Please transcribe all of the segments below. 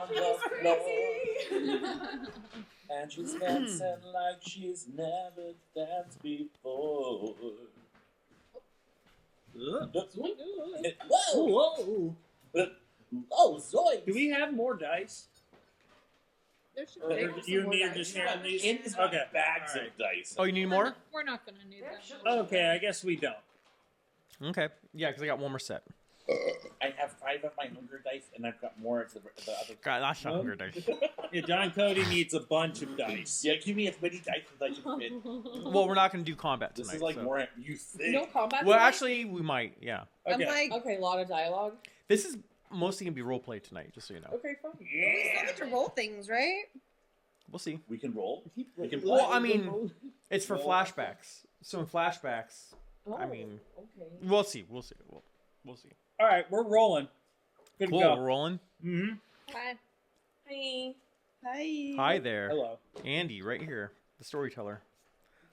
on the floor. And she's dancing like she's never danced before. Whoa! Oh, zoinks! Do we have more dice? Or do you need to just share these? Okay. Bags of dice. Oh, you need more? We're not going to need that. Okay, I guess we don't. Okay. Yeah, because I got one more set. I have 5 of my hunger dice, and I've got more of the other. God, that's not hunger dice. Yeah, Don Cody needs a bunch of dice. Yeah, give me as many dice as I can fit. Well, we're not going to do combat tonight. This is like so. more you think. No combat. Well, tonight? actually, we might. Yeah. Okay. I'm like, okay, a lot of dialogue. This is mostly going to be roleplay tonight, just so you know. Okay, fine. We still get to roll things, right? We'll see. We can roll. We can Well, I mean, it's for flashbacks. So in flashbacks, Oh, I mean, okay. we'll see. We'll see. We'll see. All right, we're rolling. Good Cool. to go. We're rolling. Mm-hmm. Hi. Hi. Hi. Hi there. Hello. Andy, right here, the storyteller.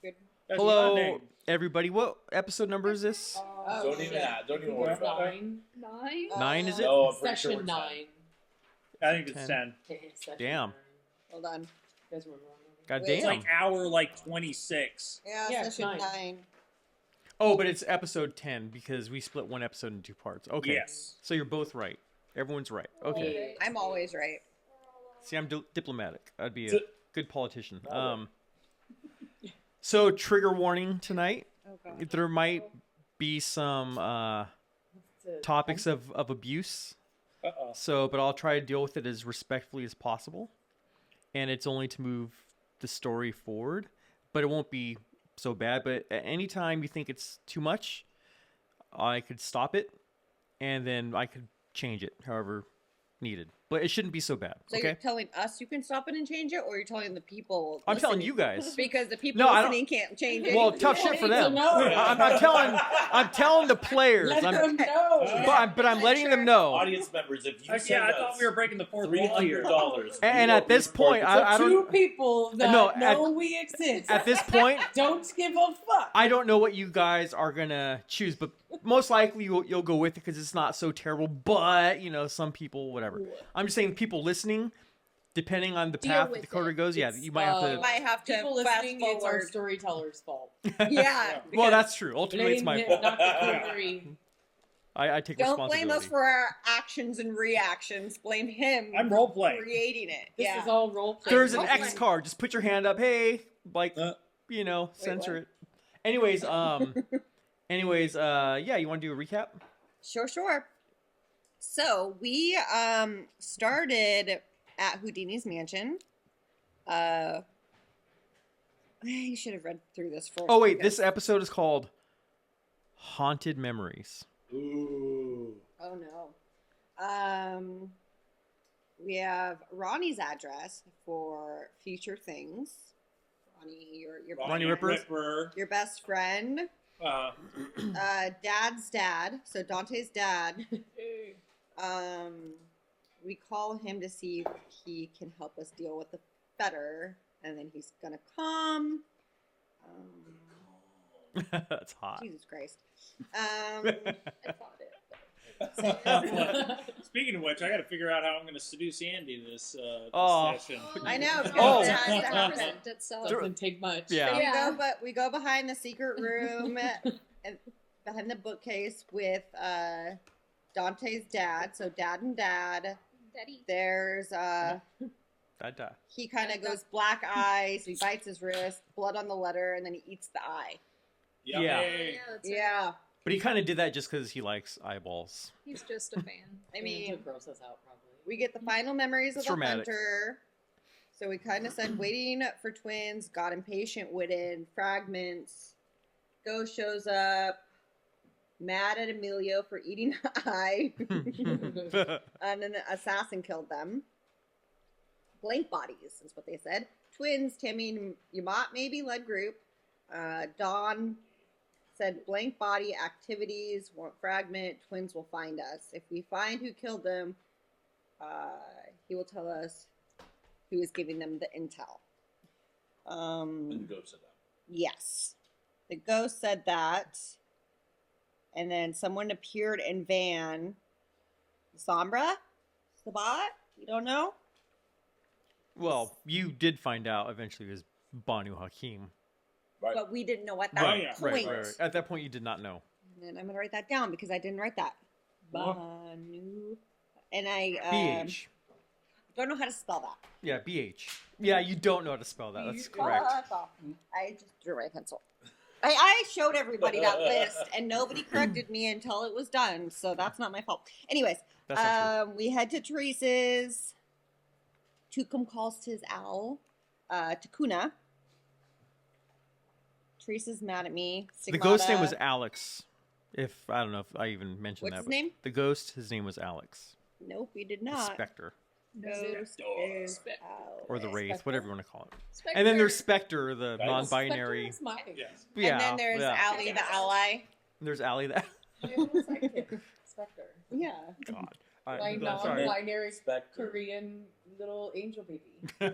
Good. That's Hello, my name. everybody. What episode number is this? Don't even worry about it. 9? 9, is it? No, I'm pretty sure Session we're 9. I think it's 10. 10. Session Damn. 9. Hold on. You guys remember? God Wait, It's damn. like hour 26. Yeah, Yeah, session 9. 9. Oh, but it's episode 10 because we split one episode in 2 parts. Okay. Yes. So you're both right. Everyone's right. Okay. I'm always right. See, I'm diplomatic. I'd be a So- good politician. Oh. So trigger warning tonight. Oh, God. There might be some topics of abuse. Uh-oh. So, but I'll try to deal with it as respectfully as possible. And it's only to move the story forward, but it won't be so bad. But at any time you think it's too much, I could stop it, and then I could change it however needed. But it shouldn't be so bad. So Okay. you're telling us you can stop it and change it, or you're telling the people? I'm telling listening? you guys. Because the people No, I don't- listening can't change it. Well, tough shit for They need them. to know. I'm telling the players. Let I'm, them know. but I'm letting them know. Audience members, if you Yeah, send I us thought we were breaking the fourth wall here. $300, And at this point, So I two don't. people that No, know we exist. At this point, don't give a fuck. I don't know what you guys are gonna choose, but most likely you'll go with it because it's not so terrible. But you know, some people, whatever. I'm just saying, people listening, depending on the Deal path with the coder it. goes, yeah, It's, you might have to. might have to People fast listening, it's our forward. storyteller's fault. Yeah. Well, that's true. Ultimately, it's my Blame fault. him, not the coterie. I take Don't responsibility. blame us for our actions and reactions. Blame him. I'm role playing. Creating it. This yeah. is all role play. There's an Okay. X card. Just put your hand up. Hey, like, you know, censor what? it. Anyways, yeah, you want to do a recap? Sure. So we started at Houdini's mansion. You should have read through this first. Oh wait, because- this episode is called Haunted Memories. Ooh. Oh no. We have Ronnie's address for future things. Ronnie, your Ronnie Ripper. your best friend. Dad's dad. So Dante's dad. We call him to see if he can help us deal with the fetter, and then he's gonna come. That's hot. Jesus Christ. I thought it. Speaking of which, I got to figure out how I'm going to seduce Andy this Oh. session. I know. It's Oh. gonna has to happen. Present itself. Doesn't take much. Yeah. Yeah. We go behind the secret room, and behind the bookcase with Dante's dad. So dad and dad. Daddy. There's That he kind of goes black eye, so he bites his wrist, blood on the letter, and then he eats the eye. Yeah. Yeah, that's right. Yeah, But he kind of did that just because he likes eyeballs. He's just a fan. I To mean, gross us out, probably. we get the final memories of It's the dramatic. hunter. So we kind of said waiting for twins, got impatient, witted, fragments. Ghost shows up, mad at Emilio for eating the eye, and then the assassin killed them. Blank bodies is what they said. Twins, Timmy and Yamat maybe led group. Dawn said blank body activities, want fragment, twins will find us. If we find who killed them, he will tell us who is giving them the intel. And the ghost said that. Yes. The ghost said that. And then someone appeared in van. Sombra? Sabat? You don't know? Well, you did find out eventually it was Banu Hakim. Right. But we didn't know at that Right, point. Right. At that point, you did not know. And I'm going to write that down because I didn't write that. What? Banu. And I BH. don't know how to spell that. Yeah, BH. Yeah, you don't know how to spell that. That's correct. I just drew my pencil. I showed everybody that list, and nobody corrected me until it was done, so that's not my fault. Anyways, That's not true. we head to Teresa's. Tukum calls to his owl, Takuna. Teresa's mad at me. The ghost name Stigmata- was Alex. I don't know if I even mentioned What's that. his but name? The ghost, his name was Alex. Nope, we did The not. Spectre. Ghost is Spectre. Alex. Or the Wraith, Spectre? whatever you want to call it. Spectre. And then there's Spectre, the Nice. non-binary. Spectre is my Yes. Yeah, And then there's yeah. Allie the ally. There's Allie that. Spectre. Yeah. God. My Sorry. non-binary Spectre. Korean little angel baby.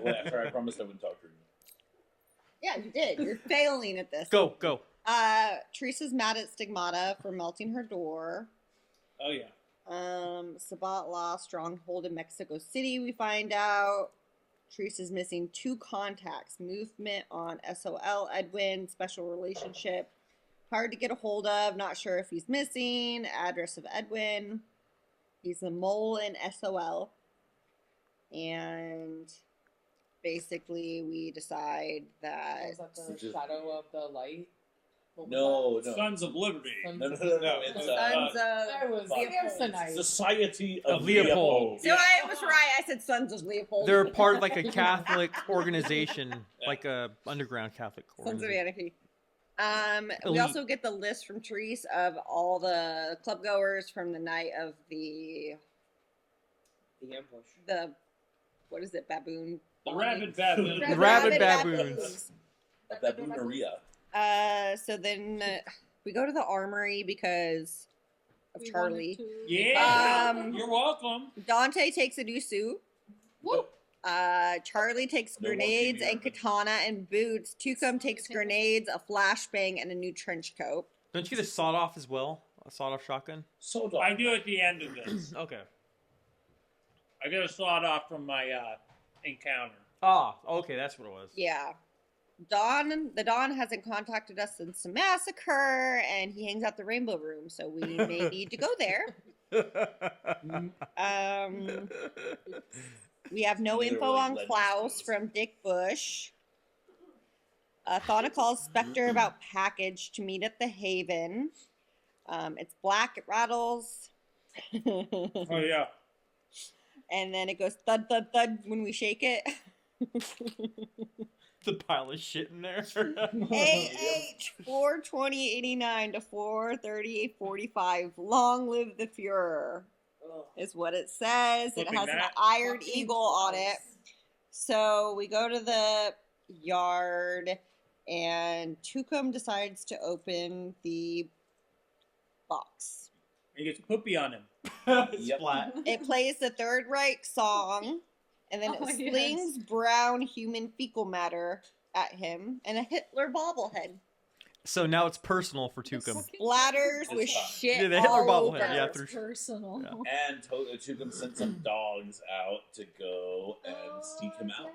Well, after I promised I wouldn't talk to her. Yeah, you did. You're failing at this. Go. Teresa's mad at Stigmata for melting her door. Oh yeah. Sabat lost stronghold in Mexico City, we find out. Teresa's missing 2 contacts. Movement on SOL, Edwin, special relationship. Hard to get a hold of, not sure if he's missing. Address of Edwin. He's a mole in SOL. And basically we decide that... Was that the Just- shadow of the light? What was No, that? no. Sons of Liberty. Sons No, no, of no, no. Liberty. It's Sons I of... was Fuck. tonight. Society of Leopold. So I was right. I said Sons of Leopold. They're part of like a Catholic organization, like a underground Catholic Sons of organization. Anarchy. We Elite. also get the list from Therese of all the club goers from the night of the The ambush. what is it, baboon? The rabid baboon. The rabid baboons. A babooneria. So then we go to the armory because of We Charlie. wanted to- Yeah. Um, You're welcome. Dante takes a new suit. Nope. Charlie takes No more grenades female. and katana and boots. Tucum takes grenades, a flashbang, and a new trench coat. Don't you get a sawed off as well? A sawed off shotgun? So I do at the end of this. Okay. I get a sawed off from my encounter. Ah, okay, that's what it was. Yeah. The Don hasn't contacted us since the massacre, and he hangs out the Rainbow Room, so we may need to go there. We have no Neither info really on led Klaus us. from Dick Bush. Thana calls Spectre about package to meet at the Haven. It's black, it rattles. Oh yeah. And then it goes thud, thud, thud when we shake it. The pile of shit in there. AH 42089 to 43845. Long live the Fuhrer is what it says. It Flipping has an that. iron eagle on it. So we go to the yard, and Tucum decides to open the box. He gets poopy on him. Yep. Splat. It plays the Third Reich song, and then Oh, it yes. slings brown human fecal matter at him and a Hitler bobblehead. So now it's personal for Tucum. Splatters It's with fine. shit Yeah, the Hitler all bobblehead, over. yeah, It's through- personal. Yeah. And Tucum sent some dogs out to go and seek him out.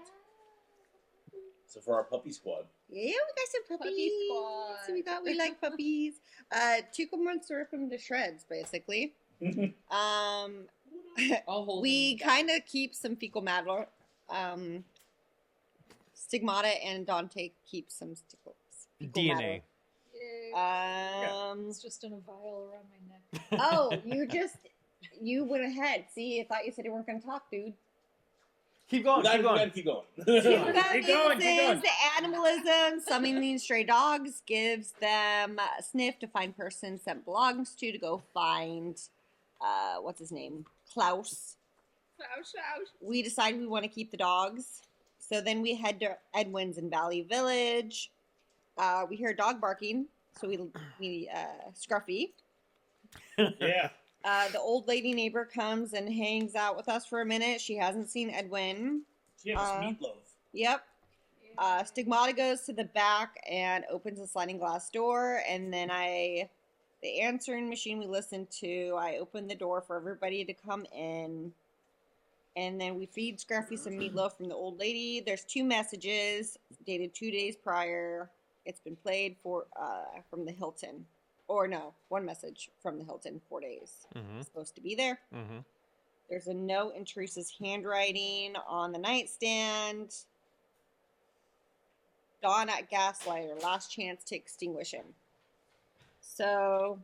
So for our puppy squad. Yeah, we got some puppies. Puppy squad. We like puppies. Tucum wants to rip him to shreds, basically. I'll hold We him down. kind of keep some fecal matter. Stigmata and Dante keep some fecal DNA. matter. Yay. It's just in a vial around my neck. Oh, you went ahead. See, I thought you said you weren't going to talk, dude. Keep going, We keep gotta going. keep going. Keep going, keep going. The animalism, summoning stray dogs, gives them a sniff to find person scent belongs to go find, what's his name? Klaus. We decide we want to keep the dogs. So then we head to Edwin's in Valley Village. We hear a dog barking, so we Scruffy. Yeah. The old lady neighbor comes and hangs out with us for a minute. She hasn't seen Edwin. She has meatloaf. Yep. Stigmata goes to the back and opens a sliding glass door, and then the answering machine we listened to, I opened the door for everybody to come in, And then we feed Scruffy some meatloaf from the old lady. There's 2 messages dated 2 days prior. It's been played from the Hilton. Or no, 1 message from the Hilton, 4 days. Mm-hmm. It's supposed to be there. Mm-hmm. There's a note in Teresa's handwriting on the nightstand. Dawn at Gaslighter, last chance to extinguish him. So...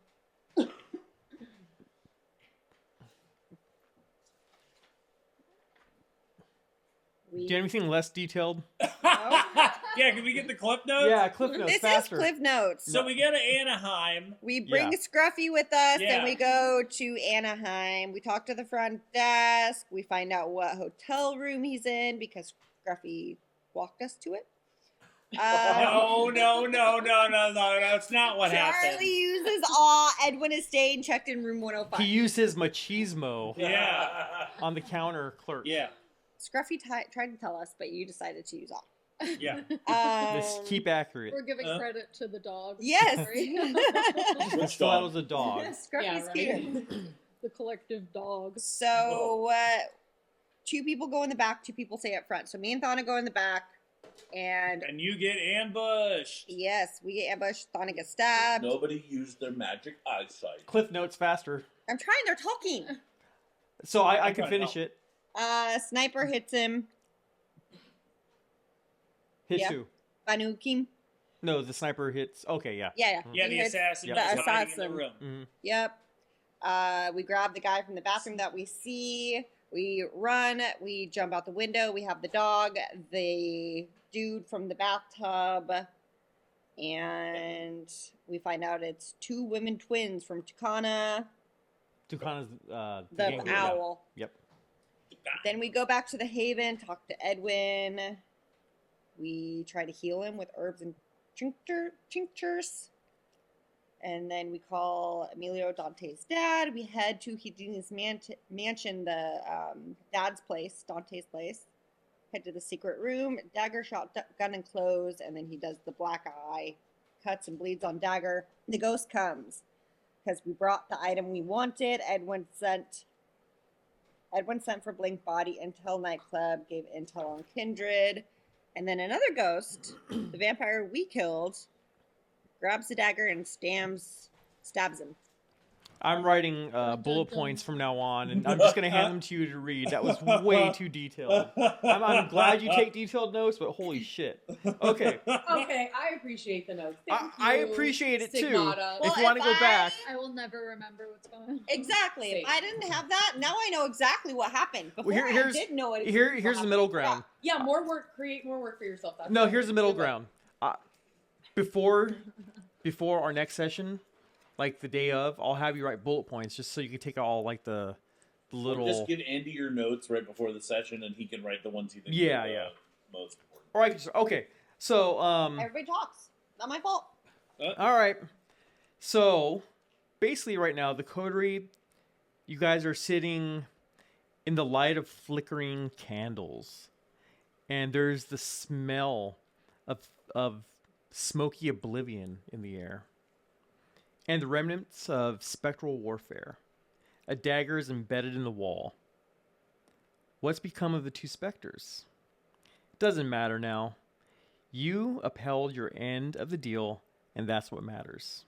Do you have anything less detailed? Yeah, can we get the clip notes? Yeah, Cliff Notes, This faster. is Cliff Notes. So we go to Anaheim. We bring Yeah. Scruffy with us, Yeah. and we go to Anaheim. We talk to the front desk. We find out what hotel room he's in because Scruffy walked us to it. No, that's not what happened. Charlie uses awe. Edwin is staying checked in room 105. He used his machismo Yeah. on the counter clerk. Yeah. Scruffy tried to tell us, but you decided to use awe. Yeah. Let's keep accurate. We're giving credit to the dog. Yes. Sorry. Which Still, that dog? was a dog. Scruffy's Yeah, cute. The collective dog. So, 2 people go in the back, 2 people stay up front. So me and Thana go in the back, and And you get ambushed. yes, we get ambushed. Thana gets stabbed. Nobody used their magic eyesight. Cliff Notes, faster. I'm trying, they're talking. So I I'm can trying to finish help. it. Sniper hits him. Hits Yeah. who? Banukim. No, the sniper hits. Okay, yeah. Yeah. Yeah, He the hits assassin the was hiding in assassin. the room. Mm-hmm. Yep. We grab the guy from the bathroom that we see. We run. We jump out the window. We have the dog, the dude from the bathtub, and we find out it's 2 women twins from Tucana, Tucana's the gang leader. owl. Yep. Then we go back to the Haven, talk to Edwin. We try to heal him with herbs and tinctures. And then we call Emilio, Dante's dad. We head to Houdini's mansion, the dad's place, Dante's place. Head to the secret room. Dagger, shotgun, and clothes. And then he does the black eye, cuts and bleeds on Dagger. The ghost comes because we brought the item we wanted. Edwin sent for Blink Body Intel Nightclub, gave intel on Kindred. And then another ghost, the vampire we killed, grabs the dagger and stabs him. I'm writing bullet points from now on, and I'm just going to hand them to you to read. That was way too detailed. I'm glad you take detailed notes, but holy shit. Okay. Okay, I appreciate the notes. Thank I you, appreciate it too. Stigmata. If you Well, want to if go back. I will never remember what's going on. Exactly. If I didn't have that, now I know exactly what happened. Before Well, I didn't know it. Here's the middle ground. Yeah, more work. Create more work for yourself. That's No, fine. here's the middle Good luck. ground. Before our next session, like the day of, I'll have you write bullet points just so you can take out all like the little. Just give Andy your notes right before the session, and he can write the ones you think Yeah, are yeah. most important. All right. Okay. So Everybody talks. Not my fault. all right. So basically, right now, the coterie, you guys are sitting in the light of flickering candles, and there's the smell of smoky oblivion in the air, and the remnants of spectral warfare. A dagger is embedded in the wall. What's become of the 2 specters? Doesn't matter now. You upheld your end of the deal, and that's what matters.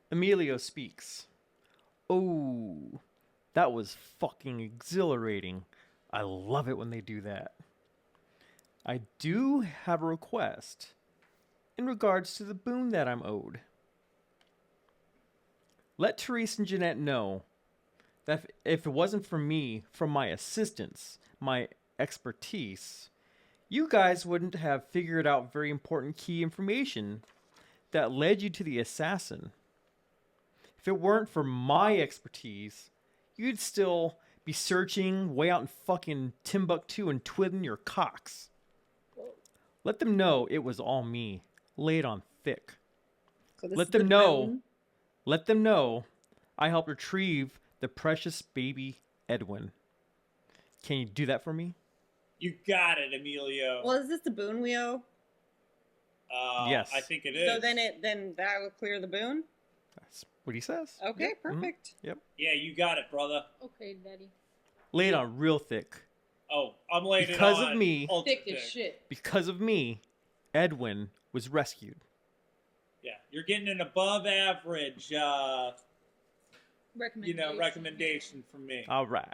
Emilio speaks. Oh, that was fucking exhilarating. I love it when they do that. I do have a request in regards to the boon that I'm owed. Let Therese and Jeanette know that if it wasn't for me, from my assistance, my expertise, you guys wouldn't have figured out very important key information that led you to the assassin. If it weren't for my expertise, you'd still be searching way out in fucking Timbuktu and twiddling your cocks. Let them know it was all me. Lay it on thick. So this Let is them the know. boon. Let them know I helped retrieve the precious baby Edwin. Can you do that for me? You got it, Emilio. Well, is this the boon we owe? Yes. I think it is. So then that will clear the boon. That's what he says. Okay, Yep. Mhm. perfect. Yeah, you got it, brother. Okay, Daddy. laid on real thick. Oh, I'm laying Because it on. of me. ultra Thick as shit. Because of me, Edwin was rescued. Yeah, you're getting an above average, recommendation from me. All right.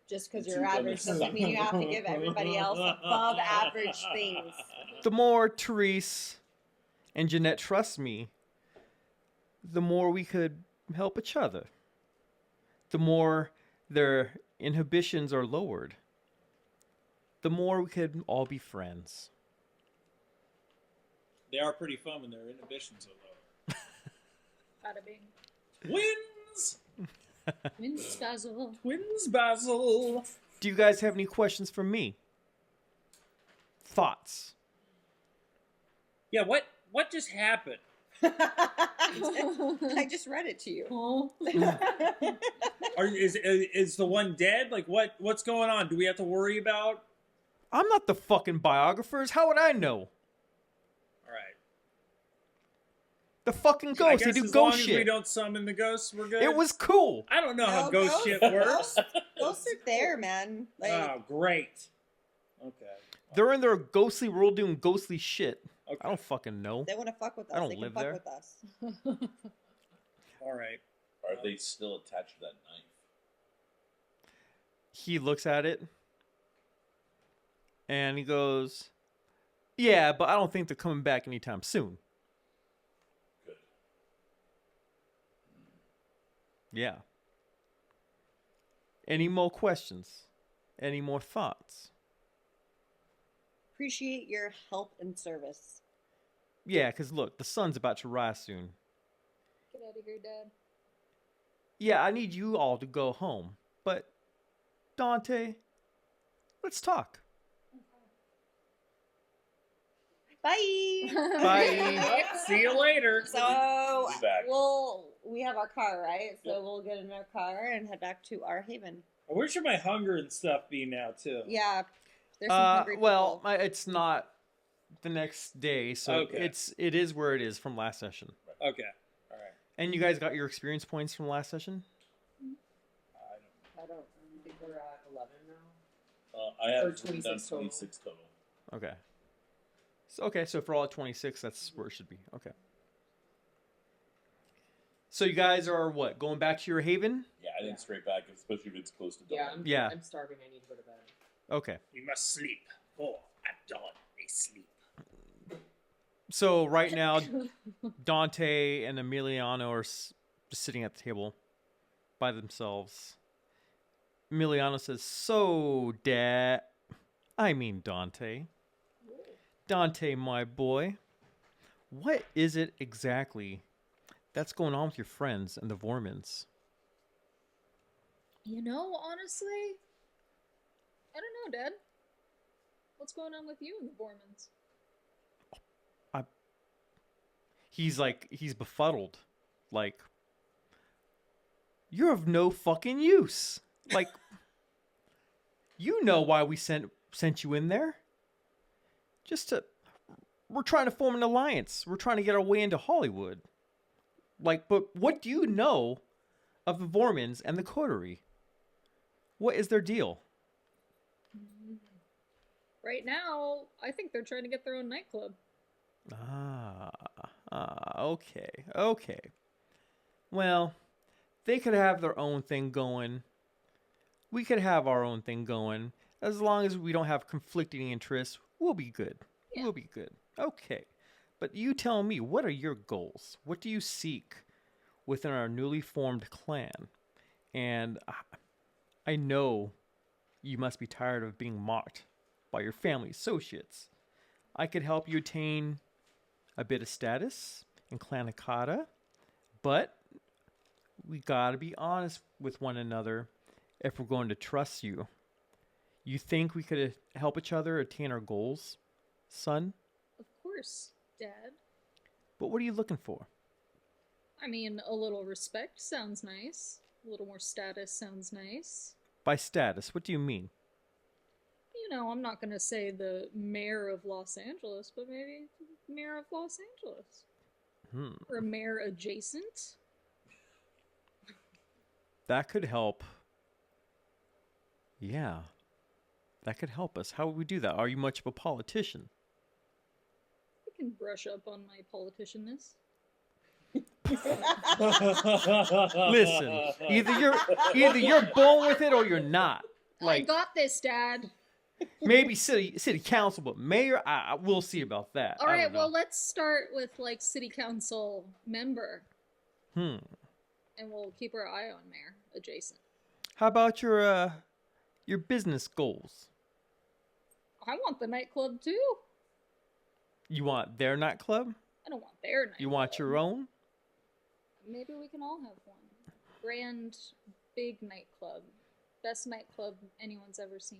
Just because you're average doesn't mean you have to give everybody else above average things. The more Therese and Jeanette trust me, the more we could help each other. The more their inhibitions are lowered, the more we could all be friends. They are pretty fun when their inhibitions are low. Bada bing. Twins! Twins, Basil. Twins, Basil! Do you guys have any questions for me? Thoughts? Yeah, what just happened? I just read it to you. Oh. Is the one dead? Like, what's going on? Do we have to worry about? I'm not the fucking biographers. How would I know? Alright. The fucking ghosts, they do as long ghost as shit. we don't summon the ghosts, we're good? It was cool. I don't know how No, ghost shit works. Ghosts are there, man. Like, Oh, great. Okay. They're in their ghostly world doing ghostly shit. Okay. I don't fucking know. they want to fuck with us. I don't They can live fuck there. with us. All right. Are they still attached to that knife? He looks at it and he goes, "Yeah, but I don't think they're coming back anytime soon." Good. Yeah. Any more questions? Any more thoughts? Appreciate your help and service. Yeah, because look, the sun's about to rise soon. Get out of here, Dad. Yeah, I need you all to go home. But, Dante, let's talk. Bye. Bye. See you later. So We'll be back. we have our car, right? So we'll get in our car and head back to our haven. Where should my hunger and stuff be now, too? Yeah. There's some hungry Well, people. it's not the next day, so Okay. it is where it is from last session. Okay. All right. And you guys got your experience points from last session? I don't think we're at 11 now. I have Or written 26 down total. 26 total. Okay. So if we're all at 26, that's where it should be. Okay. So you guys are what? Going back to your haven? Yeah, I think straight back, especially if it's close to dawn. Yeah, Yeah. I'm starving. I need to go to bed. Okay. We must sleep. For at dawn they sleep. So right now, Dante and Emiliano are just sitting at the table by themselves. Emiliano says, "So, Dante. Dante, my boy, what is it exactly that's going on with your friends and the Vormans?" You know, honestly, I don't know, Dad. What's going on with you and the Bormans? He's befuddled. Like, you're of no fucking use. Like, you know why we sent you in there. We're trying to form an alliance. We're trying to get our way into Hollywood. Like, but what do you know of the Vormans and the coterie? What is their deal? Right now, I think they're trying to get their own nightclub. Okay. Well, they could have their own thing going. We could have our own thing going. As long as we don't have conflicting interests, we'll be good. Yeah. We'll be good. Okay. But you tell me, what are your goals? What do you seek within our newly formed clan? And I know you must be tired of being mocked by your family associates. I could help you attain a bit of status in Clan Akata, but we gotta be honest with one another if we're going to trust you. You think we could help each other attain our goals, son? Of course, Dad. But what are you looking for? I mean, a little respect sounds nice. A little more status sounds nice. By status, what do you mean? You know, I'm not gonna say the mayor of Los Angeles, but maybe mayor of Los Angeles. Or mayor adjacent. That could help Yeah. That could help us. How would we do that? Are you much of a politician? I can brush up on my politicianness. Listen, either you're born with it or you're not. I Like got this, Dad. maybe city council, but mayor, we'll see about that. All I right, don't know. well, let's start with like city council member, Hmm. and we'll keep our eye on mayor adjacent. How about your business goals? I want the nightclub too. You want their nightclub? I don't want their nightclub. You want your own? Maybe we can all have one. Grand, big nightclub. Best nightclub anyone's ever seen.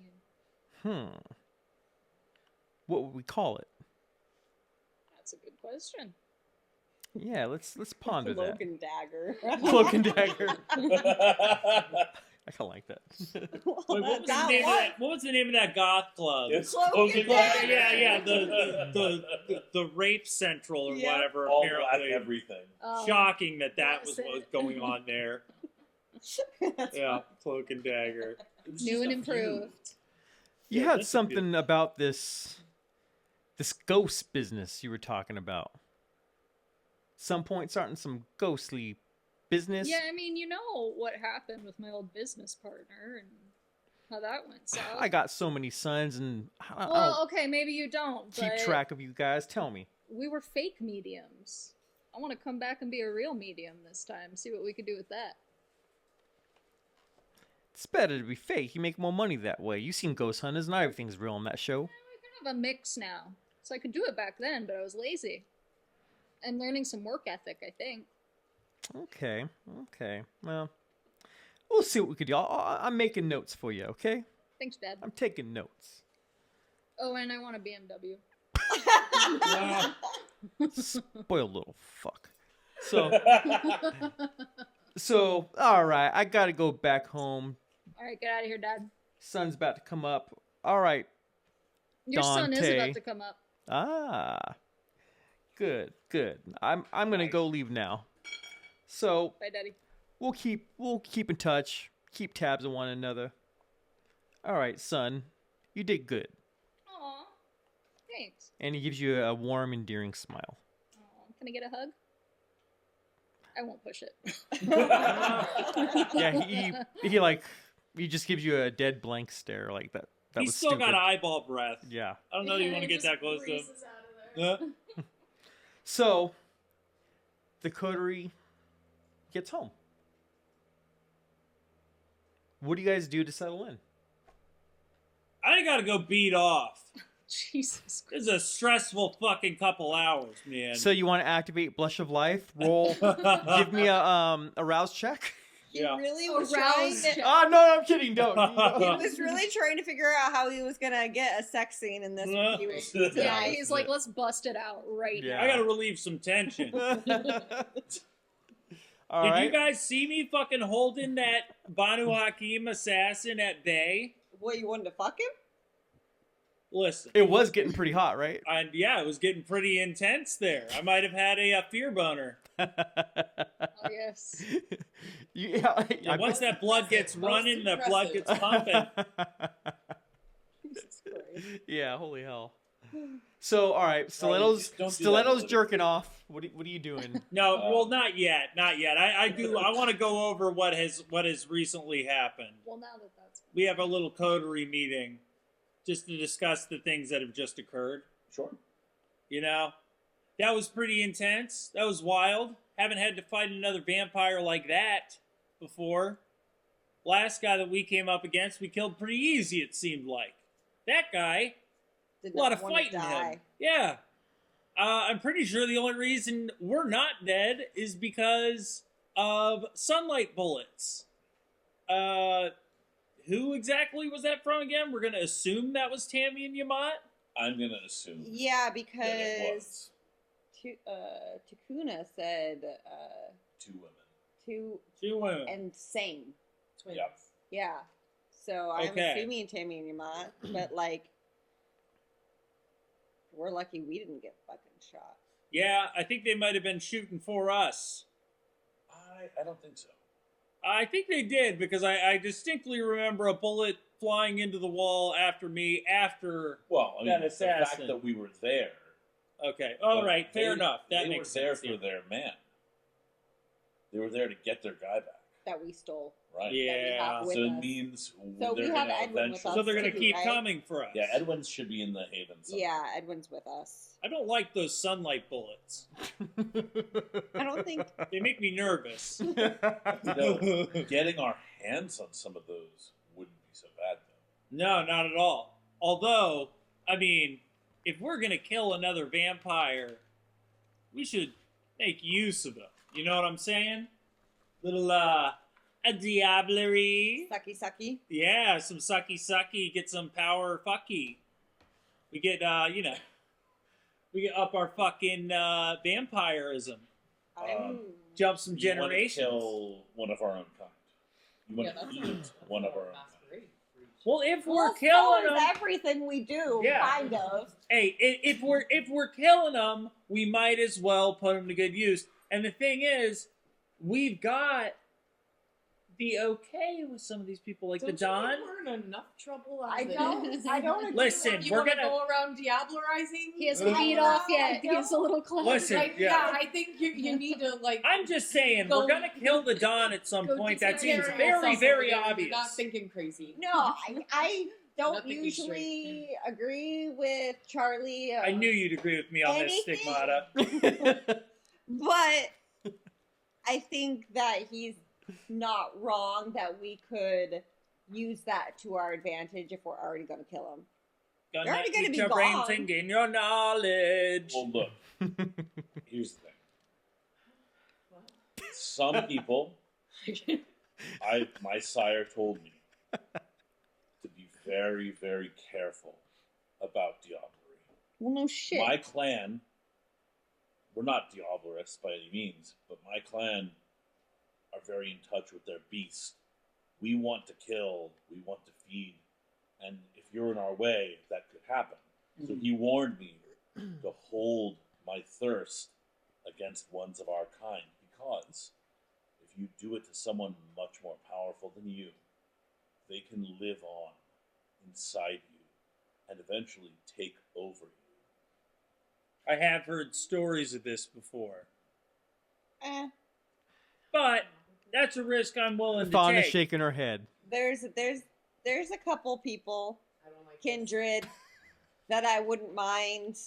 What would we call it? That's a good question. Yeah, let's ponder Cloak that. and dagger. Cloak and dagger. I kind of like that. Wait, what was the name of that goth club? It's Cloak and dagger. Yeah, the rape central or Yeah. whatever. all black Apparently, everything. shocking that What was was what was it? going on there. Yeah, cloak and dagger. It was New just and a few. improved. You Yeah, had that's something about this ghost business you were talking about. Some point starting some ghostly business. Yeah, I mean, you know what happened with my old business partner and how that went south. I got so many sons, and I Well, don't okay, maybe you don't, keep but track of you guys. Tell me. we were fake mediums. I want to come back and be a real medium this time. See what we could do with that. It's better to be fake. You make more money that way. You've seen Ghost Hunters, not everything's real on that show. We kind of have a mix now. So I could do it back then, but I was lazy. I'm learning some work ethic, I think. Okay. Well, we'll see what we could do. I'm making notes for you, okay? Thanks, Dad. I'm taking notes. Oh, and I want a BMW. Spoiled little fuck. So, all right. I got to go back home. All right, get out of here, Dad. Sun's about to come up. All right. Your son is Dante. about to come up. Ah. Good. I'm gonna go leave now. So Bye, Daddy. we'll keep in touch. Keep tabs on one another. All right, son. You did good. Aw, thanks. And he gives you a warm, endearing smile. Aw, can I get a hug? I won't push it. Yeah, he just gives you a dead blank stare like that. That He's was still stupid. got eyeball breath. Yeah. I don't know if you want to get that close to him. Yeah. So the coterie gets home. What do you guys do to settle in? I gotta go beat off. Jesus Christ. This is a stressful fucking couple hours, man. So you want to activate Blush of Life? Roll. Give me a rouse check. He Yeah. really A was trying rouse to. check. Oh no, I'm kidding. Don't. He was really trying to figure out how he was gonna get a sex scene in this Yeah. tonight. Yeah, he's like, let's bust it out right Yeah. I gotta relieve some tension. All Did right. you guys see me fucking holding that Banu Hakim assassin at bay? What, you wanted to fuck him? Listen. It was getting pretty hot, right? And yeah, it was getting pretty intense there. I might have had a fear boner. now. Oh, yes. Yeah. And once that blood gets running, the blood gets pumping. Jesus Christ. Yeah. Holy hell. So, all right, just Stiletto's don't do that, Stiletto's Olivia. jerking off. What are you doing? No, well, not yet, not yet. I want to go over what has recently happened. Well, now that that's... We have a little coterie meeting just to discuss the things that have just occurred. Sure. You know, that was pretty intense. That was wild. Haven't had to fight another vampire like that before. Last guy that we came up against, we killed pretty easy, it seemed like. That guy, Did a lot not of wanna fighting die. him. Yeah. I'm pretty sure the only reason we're not dead is because of sunlight bullets. Who exactly was that from again? We're going to assume that was Tammy and Yamat? I'm gonna assume Yeah, that it because was Takuna said 2 women. two Two women. and same. Twins. Yep. Yeah. So I'm Okay. assuming Tammy and Yamat, but like, we're lucky we didn't get fucking shot. Yeah, I think they might have been shooting for us. I don't think so. I think they did because I distinctly remember a bullet flying into the wall after me after Well, I mean, that the fact assassin. that we were there. Okay, all but right, fair they- enough. That they makes were there sense. for their man. They were there to get their guy back, That we stole. right? Yeah. with So it us. means So they're we have gonna Edwin with eventually. us. So they're gonna too, keep right? coming for us. Yeah, Edwin should be in the Haven. Somewhere. Yeah, Edwin's with us. I don't like those sunlight bullets. I don't think. They make me nervous. You know, getting our hands on some of those wouldn't be so bad, though. No, not at all. Although, I mean, if we're gonna kill another vampire, we should make use of them. You know what I'm saying? Little a diablerie. Sucky, sucky. Yeah, some sucky, get some power fucky. We get, we get up our fucking vampirism. Jump some You want to generations. kill one of our own kind. You want to eat one of our own kind. Masquerade. Well, if we're Well, killing so is them, everything we do, Yeah. kind of. hey, if we're killing them, we might as well put them to good use. And the thing is, we've got the okay with some of these people, like the Don't you Don. think we're in enough trouble? I as it don't. is? I don't agree. Listen, You we're want to gonna- go around diablerizing? He hasn't Uh, beat off yet. I He's a little closer. Listen, Like, yeah. I think you need to like. I'm just saying, Go- we're gonna kill the Don at some go point. take That care seems of very, yourself very over there. obvious. You're not thinking crazy. No, I don't Nothing is usually agree with Charlie. I knew you'd agree with me on this, Anything- Stigmata. But I think that he's not wrong that we could use that to our advantage if we're already going to kill him. Gonna They're already gonna eat be your brain gone. thing in your knowledge. Well, look. Here's the thing. Some people, my sire told me to be very, very careful about diablerie. Well, no shit. My clan, we're not diablerists by any means, but my clan are very in touch with their beast. We want to kill, we want to feed, and if you're in our way, that could happen. So he warned me to hold my thirst against ones of our kind, because if you do it to someone much more powerful than you, they can live on inside you and eventually take over you. I have heard stories of this before, Eh, but that's a risk I'm willing to Fawn is take. shaking her head. there's a couple people, I don't like this. kindred, that I wouldn't mind.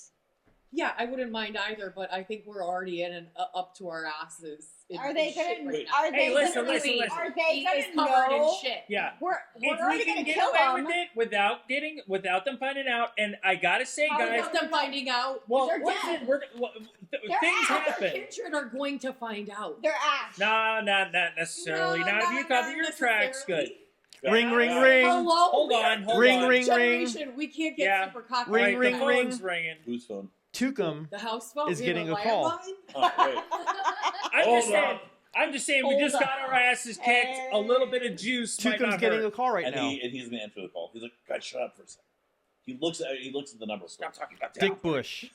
Yeah, I wouldn't mind either, but I think we're already in and up to our asses. In, Are they in shit gonna? right now. Are they Hey, listen, gonna? listen, listen. Are they He is gonna covered know? in shit. Yeah. We're If already we can gonna get kill away them. with it without them finding out, and I gotta say, How guys, about them finding out? well, They're listen, dead. They're things out. happen. Kindred are going to find out. They're ash. No, not necessarily. No, not if you cover not your tracks good. necessarily. Ring, ring, Yeah. ring. Hello? Hold on, hold Ring, on. ring, Generation, we can't get Yeah. super cocky. Ring, Right, ring, the ring. phone's ringing. Whose phone? Tukum The house phone is we have getting a call. landline? Oh, wait. I'm just saying, we Hold just on. got our asses kicked. A little bit of juice might Tukum's not getting hurt. a call right and now. he's gonna answer the call. He's like, "Guys, shut up for a second." He looks at the number. Stop talking about Dick Bush.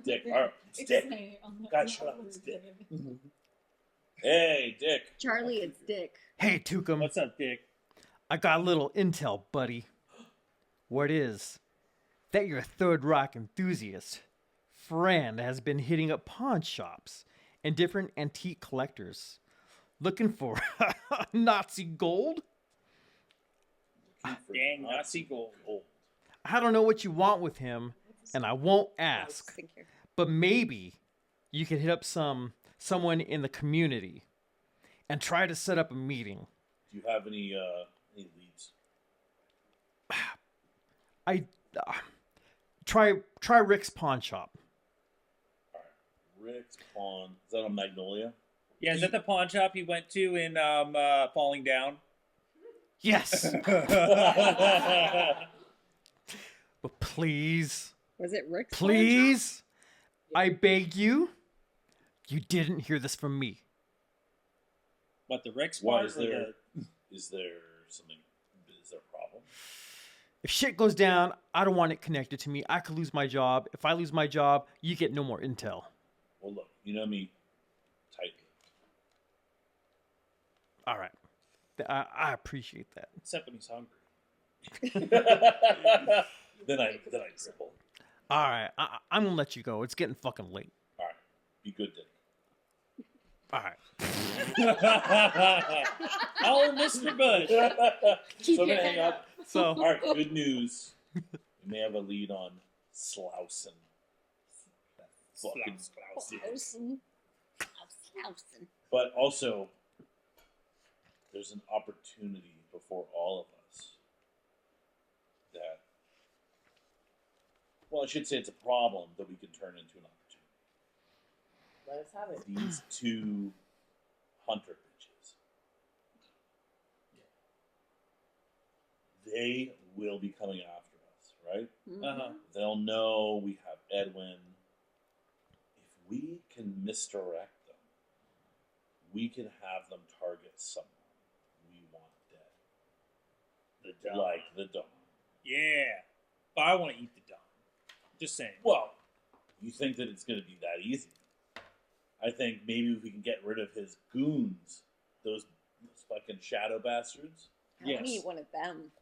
Dick. All right, it's Dick. God, shut up. It's Dick. Hey, Dick. Charlie, it's Dick. Hey, Tukum. What's up, Dick? I got a little intel, buddy. What is? That your Third Rock enthusiast friend has been hitting up pawn shops and different antique collectors, looking for Nazi gold? Dang, Nazi gold. I don't know what you want with him, and I won't ask. Thank you. But maybe you can hit up someone in the community and try to set up a meeting. Do you have any leads? I try Rick's pawn shop. All right, Rick's Pawn. Is that on Magnolia? Yeah, is that the pawn shop he went to in Falling Down? Yes, but please, Was it Rick's? please, I beg you. You didn't hear this from me. What, the Rick's Why part is or there? the- Is there something? Is there a problem? If shit goes down, I don't want it connected to me. I could lose my job. If I lose my job, you get no more intel. Well, look, you know me, tightly. All right, I appreciate that. Except when he's hungry. then I dribble. All right, I'm gonna let you go. It's getting fucking late. All right, be good, Dick. All right. Oh, Mr. Bush. So I'm gonna hang up. So, All right, good news. We may have a lead on Slousen. That fucking Slausen. Slausen. But also, there's an opportunity before all of us that, well, I should say it's a problem that we can turn into an opportunity. Let us have it. These two hunter bitches, they will be coming after us, right? Uh-huh. They'll know we have Edwin. If we can misdirect them, we can have them target someone we want dead. The Don. Like the Don. Yeah. But I want to eat the Don. Just saying. Well, you think that it's going to be that easy? I think maybe if we can get rid of his goons, those fucking shadow bastards. I want to Yes. eat one of them.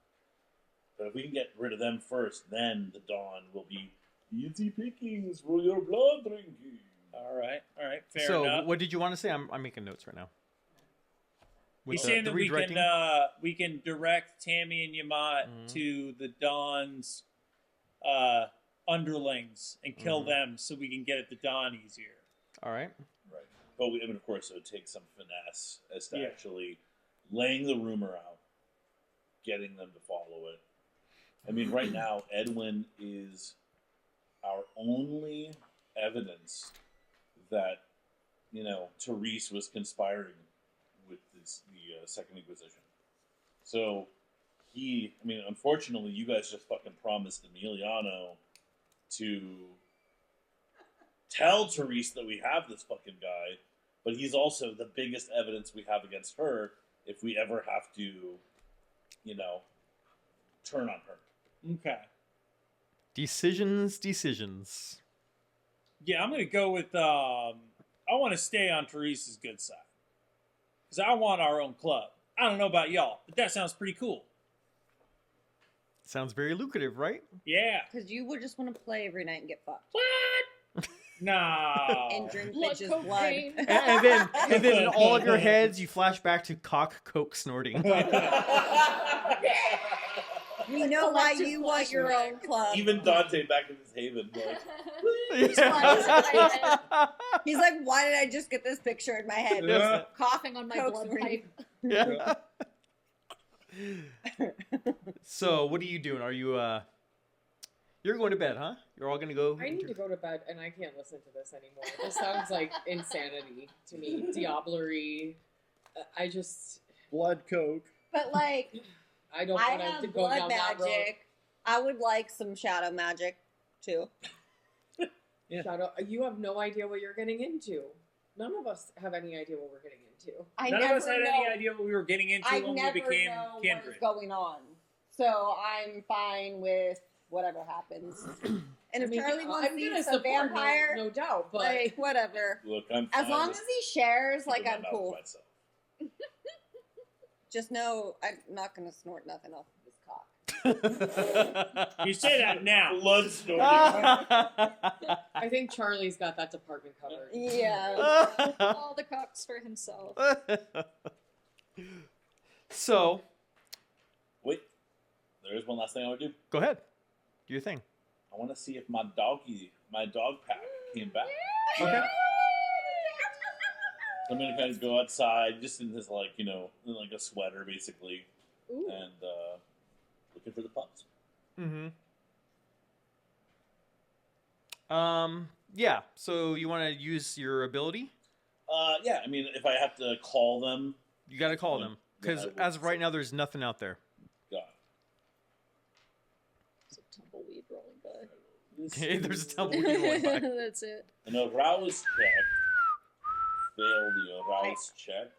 But if we can get rid of them first, then the Dawn will be easy pickings for your blood drinking. All right. Fair so enough. what did you want to say? I'm making notes right now. With He's saying that redirecting? we can direct Tammy and Yamat to the Dawn's underlings and kill them so we can get at the Dawn easier. All right. Right. But I mean, of course, it would take some finesse as to Yeah. actually laying the rumor out, getting them to follow it. I mean, right now, Edwin is our only evidence that, Therese was conspiring with the Second Inquisition. So unfortunately, you guys just fucking promised Emiliano to tell Therese that we have this fucking guy, but he's also the biggest evidence we have against her if we ever have to, turn on her. Okay. Decisions. Yeah, I'm gonna go with. I want to stay on Therese's good side because I want our own club. I don't know about y'all, but that sounds pretty cool. Sounds very lucrative, right? Yeah. Because you would just want to play every night and get fucked. No. And drink Blood bitches' blood. cocaine. And then in all of your heads, you flash back to coke snorting. We know why Collective you want your own club. Even Dante back in his haven, like, He's like, why did I just get this picture in my head? Yeah. Coughing on my Coke blood snorting. pipe. Yeah. So, what are you doing? Are you you're going to bed, huh? You're all going to go? I need to go to bed, and I can't listen to this anymore. This sounds like insanity to me. Diablerie. I just... Blood coke. But like, I don't I want to have go blood down that road. magic. I would like some shadow magic too. Shadow, you have no idea what you're getting into. None of us have any idea what we're getting into. I None of never us had know. any idea what we were getting into I when we never became know kindred. what's going on, so I'm fine with whatever happens. And if Charlie wants I'm to gonna eat some support, vampire, no doubt, but like whatever. look, I'm As fine long with as he shares, like keeping I'm my mouth cool. to myself. Just know I'm not gonna snort nothing off of his cock. You say that now. Blood snorting. I think Charlie's got that department covered. Yeah. All the cocks for himself. So, Wait, there is one last thing I would do. go ahead. Do your thing. I want to see if my dog pack came back. Okay. I'm gonna kind of go outside, just in this in like a sweater, basically, Ooh. and looking for the pups. Mm-hmm. Yeah. So you want to use your ability? Yeah. I mean, if I have to call them, You got to call them because I will. as of right now, there's nothing out there. God. It's a tumbleweed rolling by. There's a tumbleweed rolling by. That's it. An arouse check. Fail the arouse check.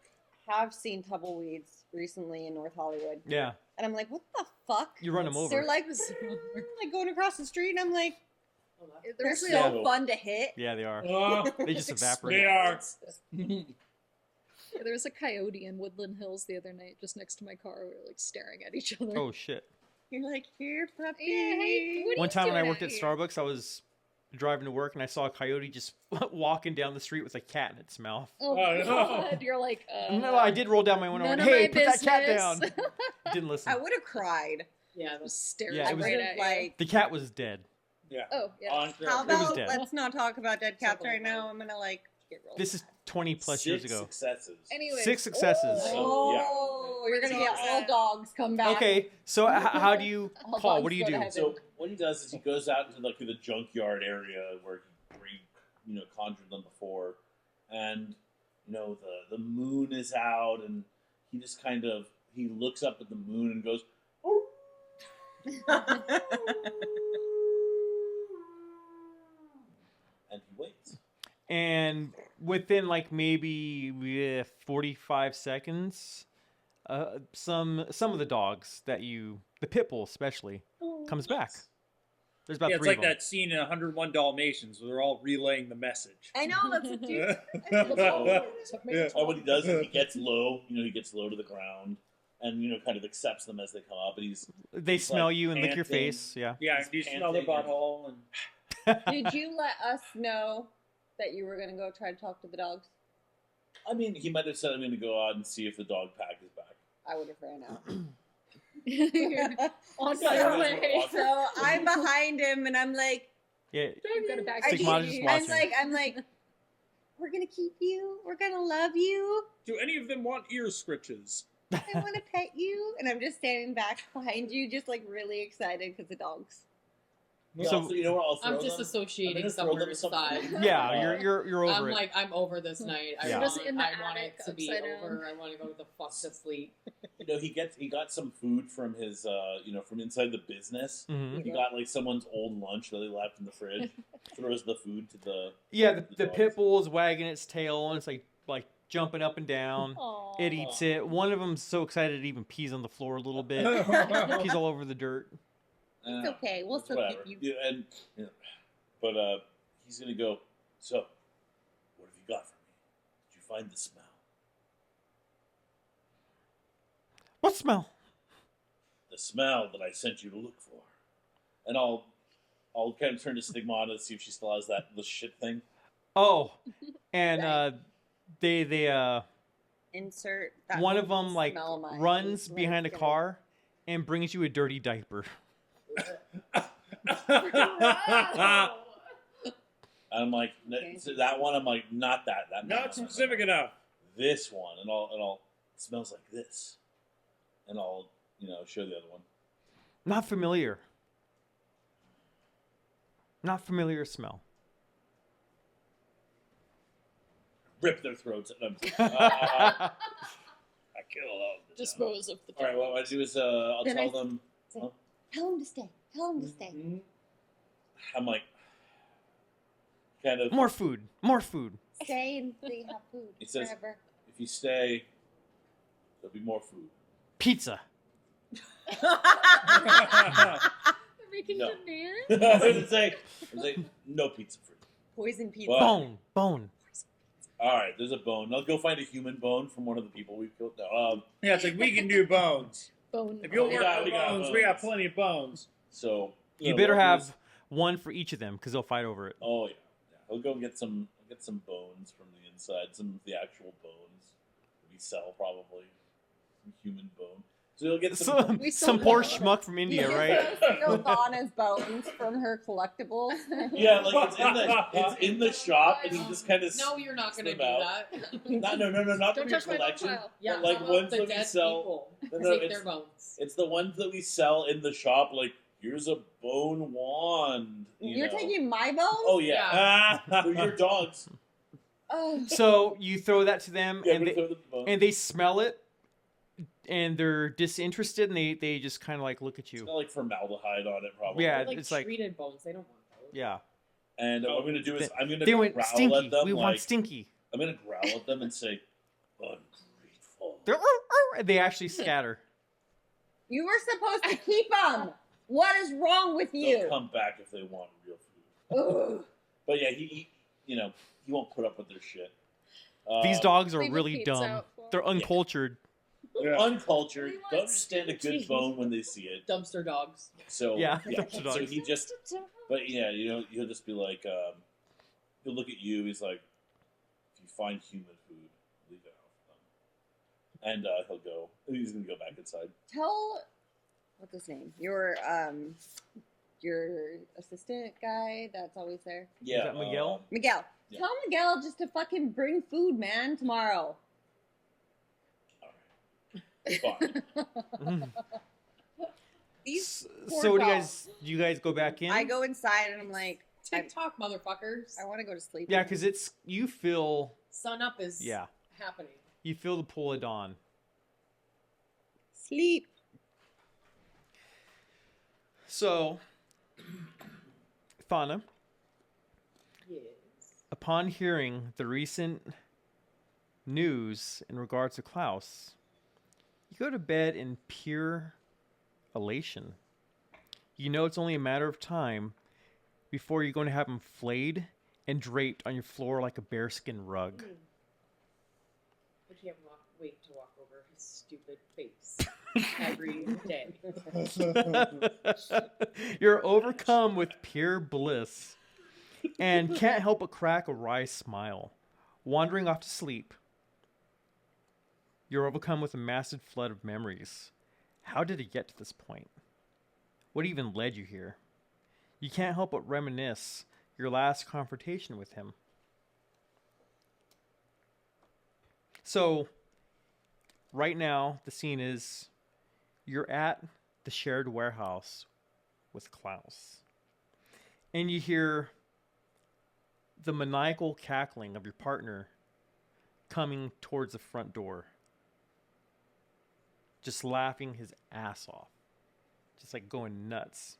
Have seen tumbleweeds recently in North Hollywood, Yeah. and I'm like, what the fuck? You run them over. They're like going across the street, and I'm like, they're There's so Yeah. fun to hit. Yeah, they are. Oh, They just evaporate. they are. There was a coyote in Woodland Hills the other night, just next to my car. We were like staring at each other. Oh shit. You're like, here, puppy. Yeah, hey, what are One you time when I doing worked out at here? Starbucks, I was driving to work and I saw a coyote just walking down the street with a cat in its mouth. Oh, Oh, no. God. You're like, No, I did roll down my window none and of hey, my put that cat down. business. Didn't listen. I would have cried. Yeah, that's Stares Yeah, it was- right I at would've, you. like, The cat was dead. Yeah. Oh, yeah. On how It was about dead. let's not talk about dead cats Something right now? like I'm gonna like get real. This is 20 plus years ago. Successes. Anyways. 6 successes. Oh, you're gonna get all Sad. dogs come back. Okay, so how do you, All Paul, dogs what do you go to do? heaven. So what he does is he goes out into like the junkyard area where he conjured them before, and the moon is out, and he just kind of he looks up at the moon and goes, "Oh." And he waits. And within like maybe 45 seconds, some of the dogs that the pit bull especially, comes back. There's about Yeah, it's 3 like of them. that scene in 101 Dalmatians where they're all relaying the message. I know that's what you. Yeah. And what he does is he gets low. He gets low to the ground, and kind of accepts them as they come up. And They smell like you and lick your panting. face. Yeah. Yeah, He's do you smell the panting and- butthole? And Did you let us know that you were gonna go try to talk to the dogs? I mean, he might have said, "I'm going to go out and see if the dog pack is back." I would have ran out. On Yeah, your you guys way. were walking. So I'm behind him, and I'm like, Yeah. You've got a bag I- of Stigmata just cheese. watching. I'm like, we're gonna keep you. We're gonna love you. do any of them want ear scritches? I want to pet you, and I'm just standing back behind you, just like really excited because the dogs. Yeah, So- also, you know what? I'll throw I'm them. I'm disassociating gonna throw somewhere them some inside. food. Yeah, you're over I'm it. like, I'm over this night. I Yeah. want, Just in the I want attic, it to be upside down. over. I want to go the fuck to sleep. He got some food from his from inside the business. Mhm. He got like someone's old lunch that they left in the fridge. Throws the food to the. Yeah, the the dogs. pit bull is wagging its tail and it's like jumping up and down. Aw. It eats it. One of them's so excited it even pees on the floor a little bit. Pees all over the dirt. It's okay. We'll still whatever. keep you. Yeah, and but he's gonna go. So, what have you got for me? Did you find the smell? What smell? The smell that I sent you to look for. And I'll kind of turn to Stigmata to see if she still has the shit thing. Oh, and they Insert. That one of them like smell mine. runs Like, behind a gonna- car and brings you a dirty diaper. And I'm like, Okay. so that one. I'm like, not that. That Not specific enough. This one, and I'll. It smells like this, and I'll show the other one. Not familiar. Not familiar smell. Rip their throats. I'm just, I kill all of them. Dispose of the all right, what I do is I'll Then tell I- them. Tell him to stay. Tell him to stay. I'm like, kind of. More food. More food. Stay and they have food It says- forever. If you stay, there'll be more food. Pizza. They're making No. demands. I was say no pizza for you. Poison pizza. What? Bone. All right, there's a bone. I'll go find a human bone from one of the people we've killed. No, Yeah, it's like we can do bones. Bone. If you'll We work got- for we got bones, we got bones. plenty of bones. so You know, better what I'll do have is- one for each of them because they'll fight over it. Oh yeah. I'll go get some bones from the inside. Some of the actual bones we sell probably. Some human bone. So you'll get some. We Some sold poor that. schmuck from India, You right? steal Donna's bones from her collectibles. Yeah, like it's in the shop, and you just kind of. No, you're not going to do them that. No, not Don't from your touch my bone collection. pile. Yeah, But, like, some ones of the that we dead sell- people No, take it's- their bones. It's the ones that we sell in the shop. Like, here's a bone wand. You're know. taking my bones? Oh yeah, they're your dogs. Oh. So you throw that to them, Yeah, and we throw the bone. they smell it, and they're disinterested, and they just kind of like look at It's you. got like formaldehyde on it, probably. Yeah, Like it's like- treated bones. They don't want those. Yeah. And what I'm gonna do is I'm gonna They went growl stinky. at them. We like, want stinky. I'm gonna growl at them and say, "Ungrateful." They're, they actually scatter. You were supposed to keep them. What is wrong with They'll you? come back if they want real food. Ugh. But yeah, he won't put up with their shit. These dogs are Leave a really pizza dumb. out for They're them. uncultured. uncultured, We want don't understand a good tea. bone when they see it. Dumpster dogs. So Yeah, yeah. dumpster So dogs. he just, but yeah, he'll just be like, he'll look at you. He's like, if you find human food, leave it out. And he'll go. He's gonna go back inside. Tell what's his name? Your assistant guy that's always there. Yeah, Is that Miguel? Miguel. Yeah. Tell Miguel just to fucking bring food, man, tomorrow. Fine. These poor So dogs. do you guys go back in? I go inside and I'm like, TikTok, motherfuckers. I want to go to sleep. Yeah, because you feel Sun up is Yeah. happening. you feel the pull of dawn. Sleep. So, Fauna, Yes. upon hearing the recent news in regards to Klaus, you go to bed in pure elation. You know it's only a matter of time before you're going to have him flayed and draped on your floor like a bearskin rug. I can't wait to walk over his stupid face every day. You're overcome with pure bliss and can't help but crack a wry smile. Wandering off to sleep, you're overcome with a massive flood of memories. How did it get to this point? What even led you here? You can't help but reminisce your last confrontation with him. So, right now, the scene is you're at the shared warehouse with Klaus. And you hear the maniacal cackling of your partner coming towards the front door. Just laughing his ass off. Just like going nuts.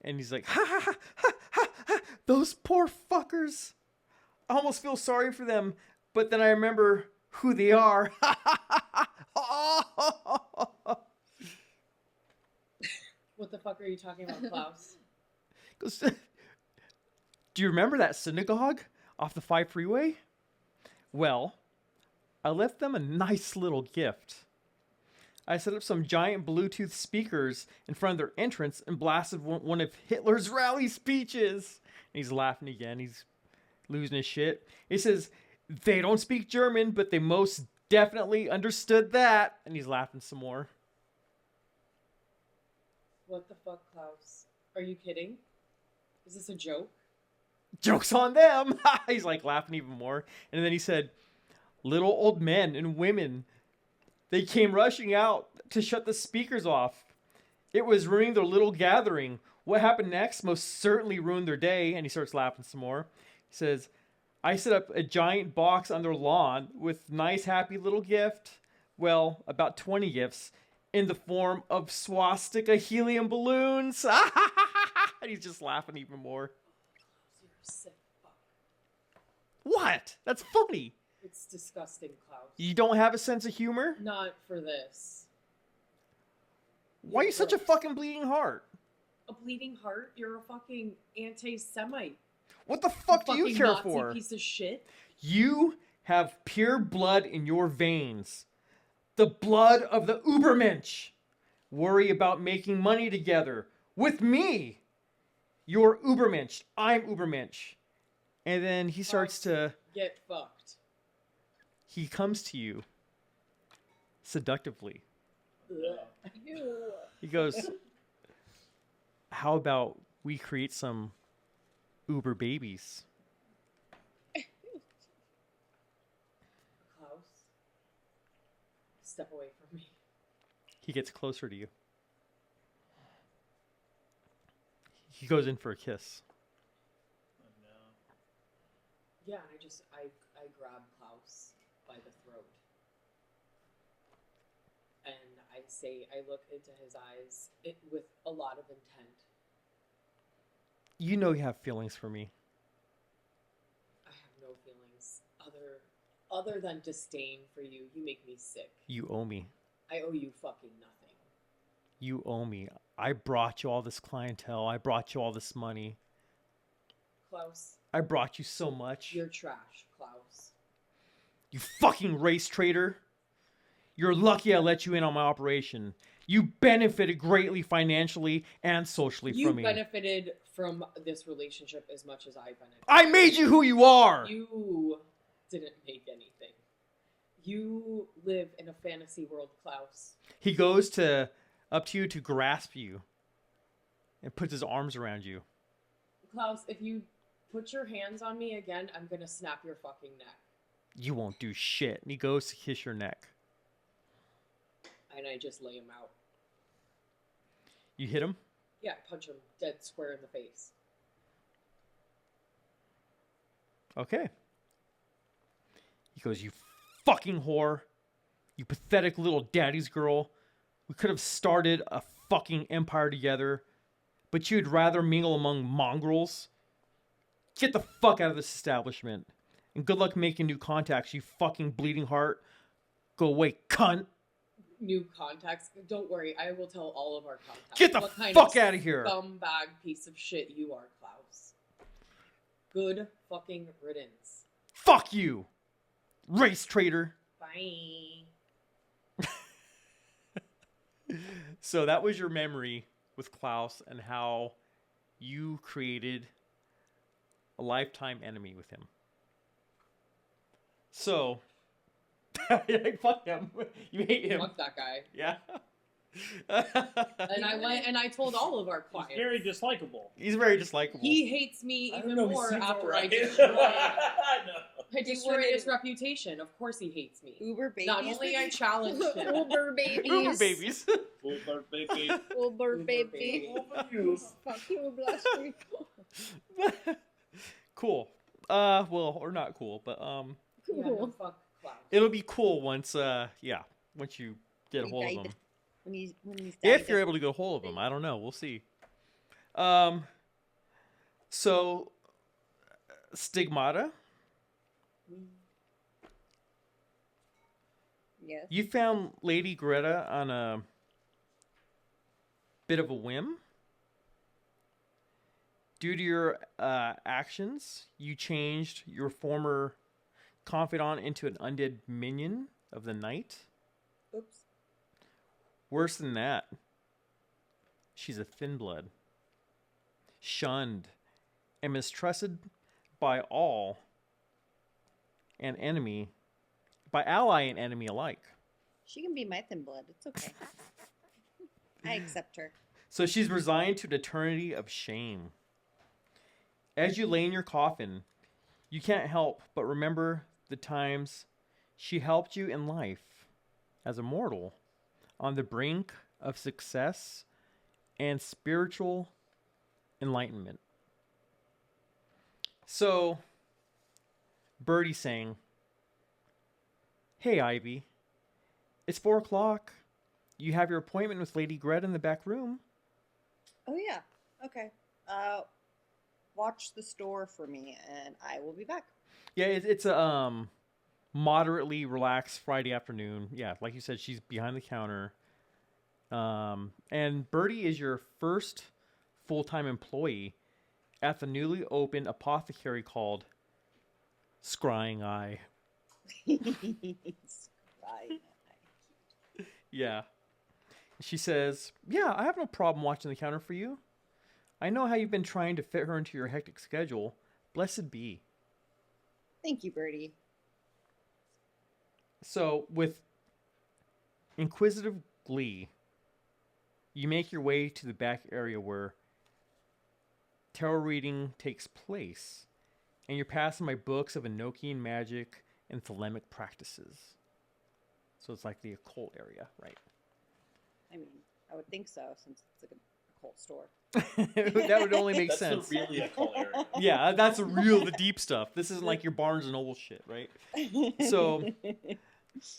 And he's like, ha ha ha ha ha ha, those poor fuckers. I almost feel sorry for them, but then I remember who they are. What the fuck are you talking about, Klaus? Goes, do you remember that synagogue off the 5 freeway? Well, I left them a nice little gift. I set up some giant Bluetooth speakers in front of their entrance and blasted one of Hitler's rally speeches. And he's laughing again. He's losing his shit. He says, they don't speak German, but they most definitely understood that. And he's laughing some more. What the fuck, Klaus? Are you kidding? Is this a joke? Joke's on them. He's like laughing even more. And then he said, little old men and women, they came rushing out to shut the speakers off. It was ruining their little gathering. What happened next most certainly ruined their day. And he starts laughing some more. He says, I set up a giant box on their lawn with nice, happy little gift. Well, about 20 gifts in the form of swastika helium balloons. And he's just laughing even more. You're a sick fuck. What? That's funny. It's disgusting, Klaus. You don't have a sense of humor? Not for this. Why are you such a fucking bleeding heart? A bleeding heart? You're a fucking anti-Semite. What the fuck do you Fucking care Nazi for? piece of shit. You have pure blood in your veins. The blood of the Ubermensch. Worry about making money together. With me. You're Ubermensch. I'm Ubermensch. And then he starts to... Get fucked. He comes to you. Seductively. He goes, how about we create some Uber babies? Klaus, step away from me. He gets closer to you. He goes in for a kiss. Yeah, and I grab Klaus by the throat. And I look into his eyes with a lot of intent. You know you have feelings for me. I have no feelings other than disdain for you. You make me sick. You owe me. I owe you fucking nothing. You owe me. I brought you all this clientele. I brought you all this money. Klaus, I brought you so much. you're trash, Klaus. You fucking race traitor. You're lucky I let you in on my operation. You benefited greatly financially and socially You from me. benefited from this relationship as much as I benefited. I made you who you are. You didn't make anything. You live in a fantasy world, Klaus. He goes up to you to grasp you and puts his arms around you. Klaus, if you put your hands on me again, I'm gonna snap your fucking neck. You won't do shit. And he goes to kiss your neck. And I just lay him out. You hit him? Yeah, I punch him dead square in the face. Okay. He goes, you fucking whore. You pathetic little daddy's girl. We could have started a fucking empire together, but you'd rather mingle among mongrels? Get the fuck out of this establishment. And good luck making new contacts, you fucking bleeding heart. Go away, cunt. New contacts. Don't worry, I will tell all of our contacts. Get the what kind fuck of out of here. Scumbag piece of shit you are, Klaus. Good fucking riddance. Fuck you, race traitor. Bye. So that was your memory with Klaus and how you created a lifetime enemy with him. So, fuck him. You hate him. Fuck that guy. Yeah. And I went and I told all of our He's clients. very dislikable. He's very dislikable. He hates me I don't even know, he more seems after I alright. destroyed, I I destroyed his reputation. Of course he hates me. Uber babies. Not only I challenged him. Uber babies. Uber babies. Uber baby. Uber Uber baby. baby. Uber you. Fuck you, bless me. Cool. Well, or not cool, but Yeah, no, fuck Klaus. it'll be cool once once you get a He hold of died. him. When he's If you're able to get a hold of him, I don't know. We'll see. So Stigmata, Yes. you found Lady Greta on a bit of a whim. Due to your actions, you changed your former confidant into an undead minion of the night. Oops. Worse than that, she's a thin blood, shunned and mistrusted by all and enemy, by ally and enemy alike. She can be my thin blood. It's okay. I accept her. So she's resigned to an eternity of shame. As you lay in your coffin, you can't help but remember the times she helped you in life as a mortal, on the brink of success and spiritual enlightenment. So, Birdie saying, "Hey, Ivy, it's 4:00. You have your appointment with Lady Greta in the back room." Oh yeah. Okay. Watch the store for me, and I will be back. Yeah, it's a moderately relaxed Friday afternoon. Yeah, like you said, she's behind the counter. And Birdie is your first full-time employee at the newly opened apothecary called Scrying Eye. Right. Yeah. She says, "Yeah, I have no problem watching the counter for you. I know how you've been trying to fit her into your hectic schedule. Blessed be." Thank you, Birdie. So, with inquisitive glee, you make your way to the back area where tarot reading takes place, and you're passing by books of Enochian magic and thelemic practices. So it's like the occult area, right? I mean, I would think so, since it's like a occult store. That would only make That's sense. the really occult area. Yeah, that's the deep stuff. This isn't like your Barnes and Noble shit, right? So,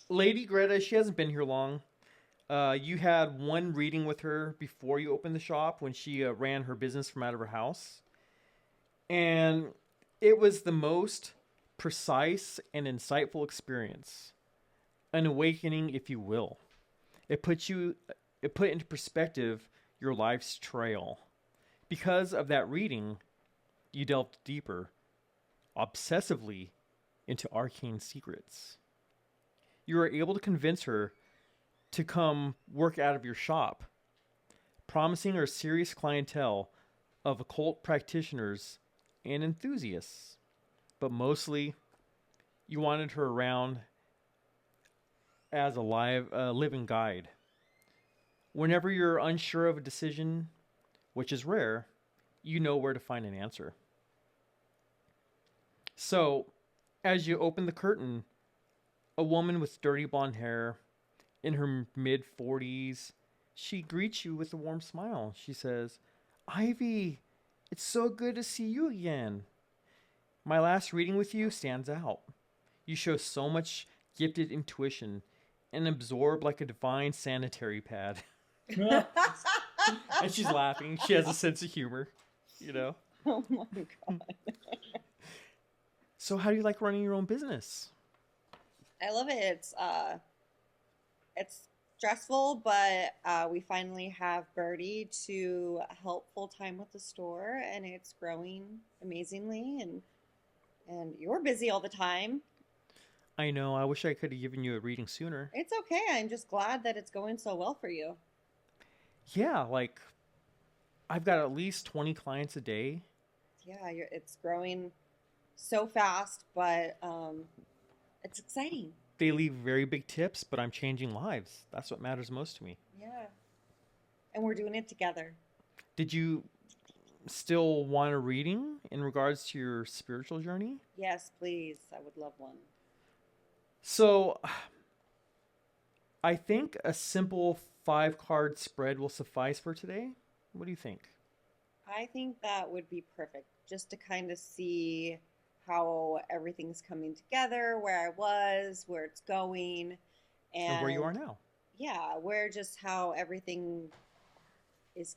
Lady Greta, she hasn't been here long. You had one reading with her before you opened the shop when she ran her business from out of her house. And it was the most precise and insightful experience. An awakening, if you will. It put into perspective your life's trail. Because of that reading, you delved deeper, obsessively, into arcane secrets. You were able to convince her to come work out of your shop, promising her serious clientele of occult practitioners and enthusiasts. But mostly, you wanted her around as a living guide. Whenever you're unsure of a decision, which is rare, you know where to find an answer. So, as you open the curtain, a woman with dirty blonde hair, in her mid 40s, she greets you with a warm smile. She says, "Ivy, it's so good to see you again. My last reading with you stands out. You show so much gifted intuition and absorb like a divine sanitary pad." And she's laughing. She has a sense of humor, you know? Oh my god. So how do you like running your own business? I love it. It's stressful, but we finally have Birdie to help full time with the store, and it's growing amazingly. And you're busy all the time. I know. I wish I could have given you a reading sooner. It's okay. I'm just glad that it's going so well for you. Yeah, like I've got at least 20 clients a day. Yeah, it's growing so fast, but it's exciting. They leave very big tips, but I'm changing lives. That's what matters most to me. Yeah. And we're doing it together. Did you still want a reading in regards to your spiritual journey? Yes, please. I would love one. So, I think a simple 5-card spread will suffice for today. What do you think? I think that would be perfect, just to kind of see how everything's coming together, where I was, where it's going, And where you are now. Yeah, where just how everything is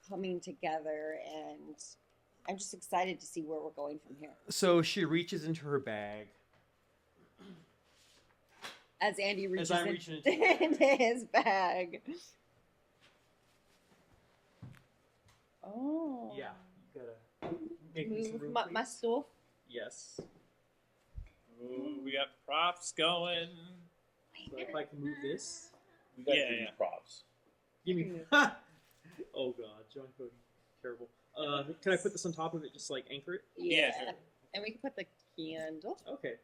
coming together, and I'm just excited to see where we're going from here. So she reaches into her bag. As Andy reaches I'm reaching into his bag. Oh. Yeah, you gotta make me some Move room, my please. stool. Yes. Ooh, we got props going. So if I can move this. We got to Yeah, give you yeah. props. Give me. Oh god, John Cody, terrible. Can I put this on top of it, just like anchor it? Yeah, sure. And we can put the candle. Okay.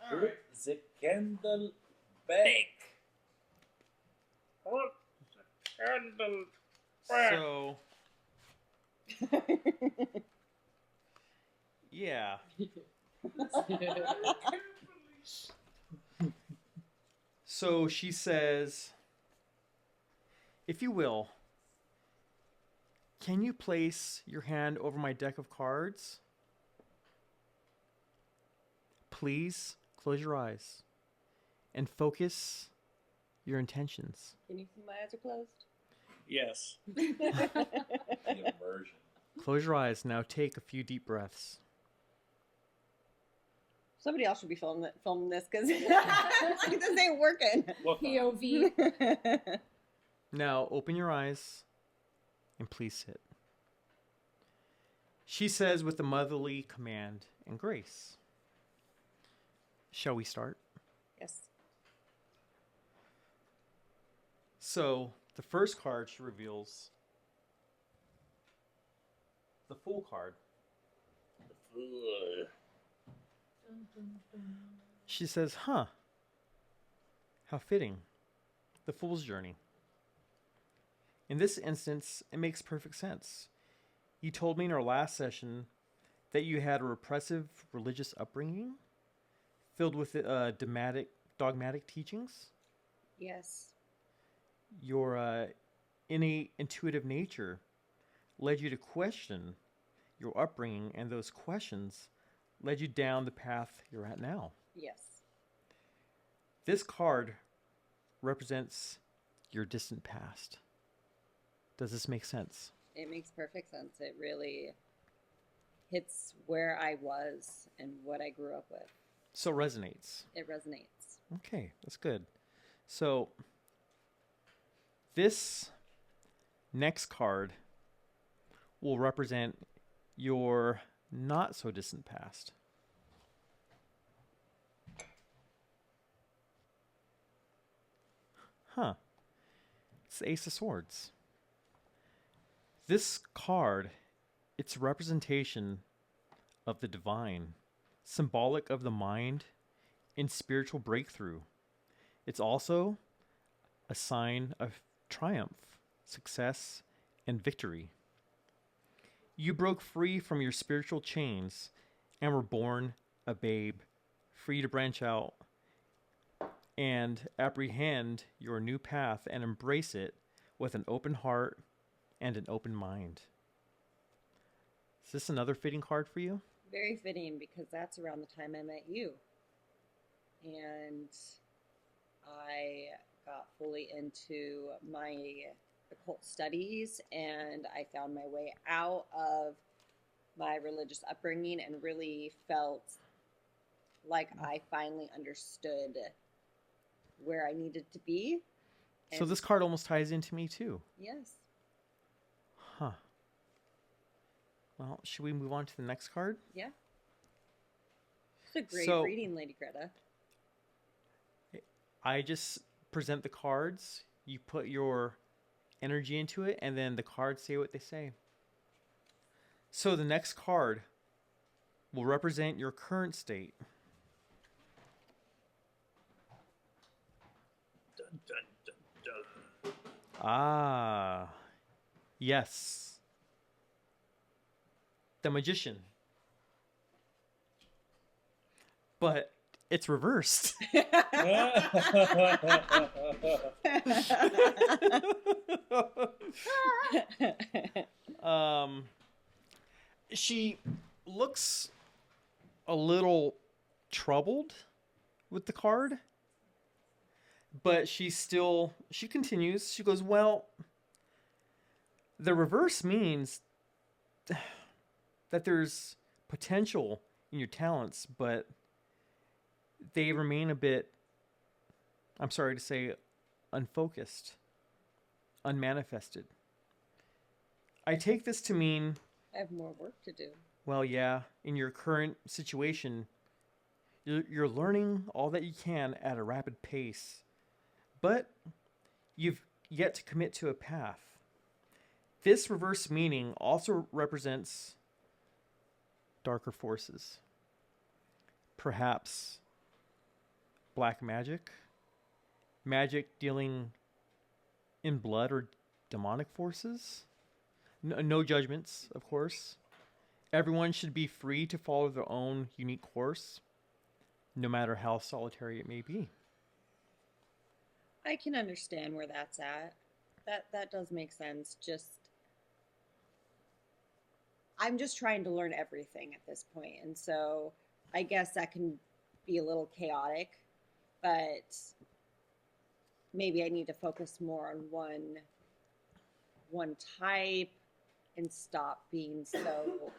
Put the candle back. So yeah. So she says, "If you will, can you place your hand over my deck of cards? Please close your eyes and focus your intentions." Can you see my eyes are closed? Yes. The immersion. Close your eyes. Now take a few deep breaths. Somebody else should be filming this because this ain't working. What the- POV. Now open your eyes and please sit. She says with a motherly command and grace. Shall we start? Yes. So, the first card she reveals the Fool card. Ugh. She says, "Huh. How fitting. The Fool's journey. In this instance, it makes perfect sense. You told me in our last session that you had a repressive religious upbringing filled with dogmatic teachings. Yes. Your innate intuitive nature led you to question your upbringing, and those questions led you down the path you're at now. Yes. This card represents your distant past. Does this make sense? It makes perfect sense. It really hits where I was and what I grew up with. So it resonates. It resonates. Okay, that's good. So this next card will represent your not so distant past. Huh. It's the Ace of Swords. This card, it's a representation of the divine, symbolic of the mind in spiritual breakthrough. It's also a sign of triumph, success, and victory. You broke free from your spiritual chains and were born a babe, free to branch out and apprehend your new path and embrace it with an open heart and an open mind. Is this another fitting card for you? Very fitting, because that's around the time I met you. And I got fully into my occult studies, and I found my way out of my religious upbringing and really felt like I finally understood where I needed to be. So this card almost ties into me too. Yes. Huh. Well, should we move on to the next card? Yeah. It's a great reading, Lady Greta. I just present the cards, you put your energy into it, and then the cards say what they say. So the next card will represent your current state. Dun, dun, dun, dun. Ah, yes. The Magician. But it's reversed. She looks a little troubled with the card, but she continues. She goes, well, the reverse means that there's potential in your talents, but they remain a bit, I'm sorry to say, unfocused, unmanifested. I take this to mean, I have more work to do. well, yeah, in your current situation, you're learning all that you can at a rapid pace, but you've yet to commit to a path. This reverse meaning also represents darker forces. Perhaps black magic, magic dealing in blood or demonic forces. No judgments, of course. Everyone should be free to follow their own unique course, no matter how solitary it may be. I can understand where that's at. That does make sense. I'm just trying to learn everything at this point, and so I guess that can be a little chaotic, but maybe I need to focus more on one type and stop being so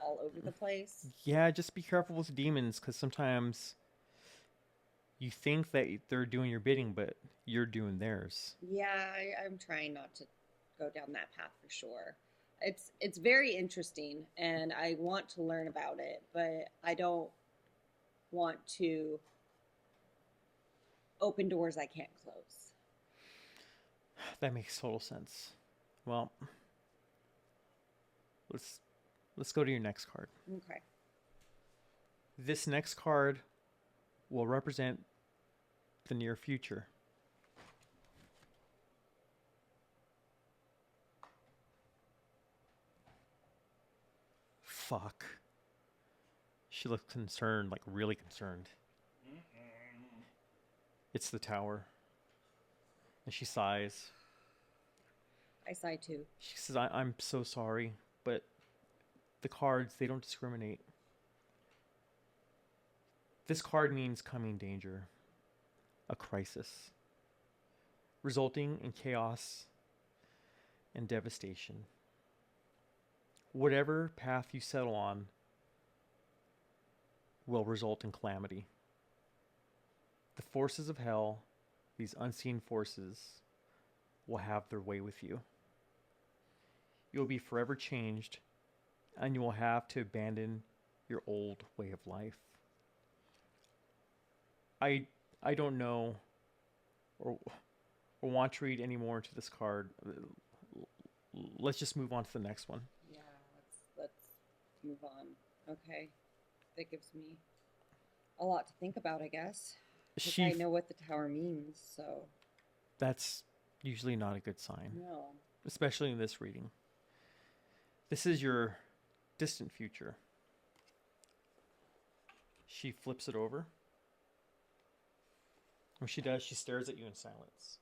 all over the place. Yeah, just be careful with demons, because sometimes you think that they're doing your bidding, but you're doing theirs. Yeah, I'm trying not to go down that path for sure. It's very interesting, and I want to learn about it, but I don't want to open doors I can't close. That makes total sense. Well, let's go to your next card. Okay. This next card will represent the near future. Fuck. She looks concerned, like really concerned. It's the Tower. And she sighs. I sigh too. She says, I'm so sorry, but the cards, they don't discriminate. This card means coming danger, a crisis, resulting in chaos and devastation. Whatever path you settle on will result in calamity. The forces of hell, these unseen forces, will have their way with you. You will be forever changed, and you will have to abandon your old way of life. I don't know, or or want to read any more into this card, let's just move on to the next one. Yeah, let's move on. Okay, that gives me a lot to think about, I guess. 'Cause I know what the tower means, so That's usually not a good sign, no. especially in this reading. This is your distant future. She flips it over. When she does, she stares at you in silence.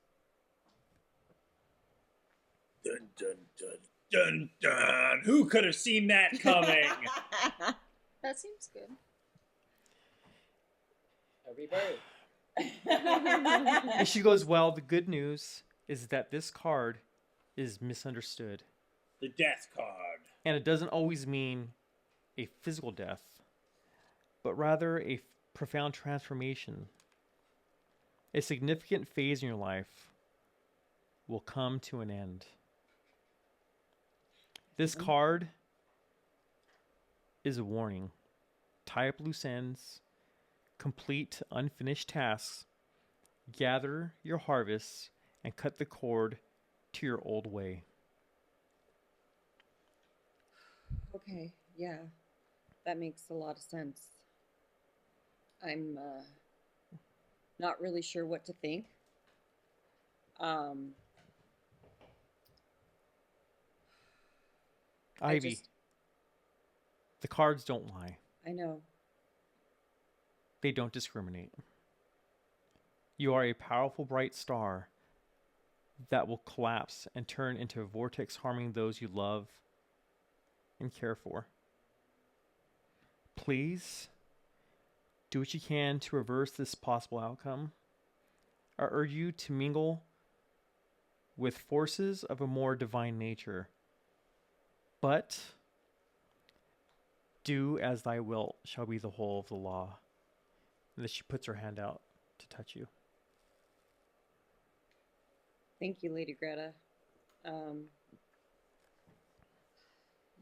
Dun dun dun dun dun. Who could have seen that coming? That seems good. Every bird. And she goes, well, the good news is that this card is misunderstood. The death card. And it doesn't always mean a physical death, but rather a profound transformation. A significant phase in your life will come to an end. This card is a warning. Tie up loose ends, complete unfinished tasks, gather your harvests, and cut the cord to your old way. Okay, yeah, that makes a lot of sense. I'm not really sure what to think. Ivy, the cards don't lie. I know. They don't discriminate. You are a powerful bright star that will collapse and turn into a vortex harming those you love and care for. Please do what you can to reverse this possible outcome. I urge you to mingle with forces of a more divine nature. But do as thy will shall be the whole of the law. And then she puts her hand out to touch you. Thank you, Lady Greta.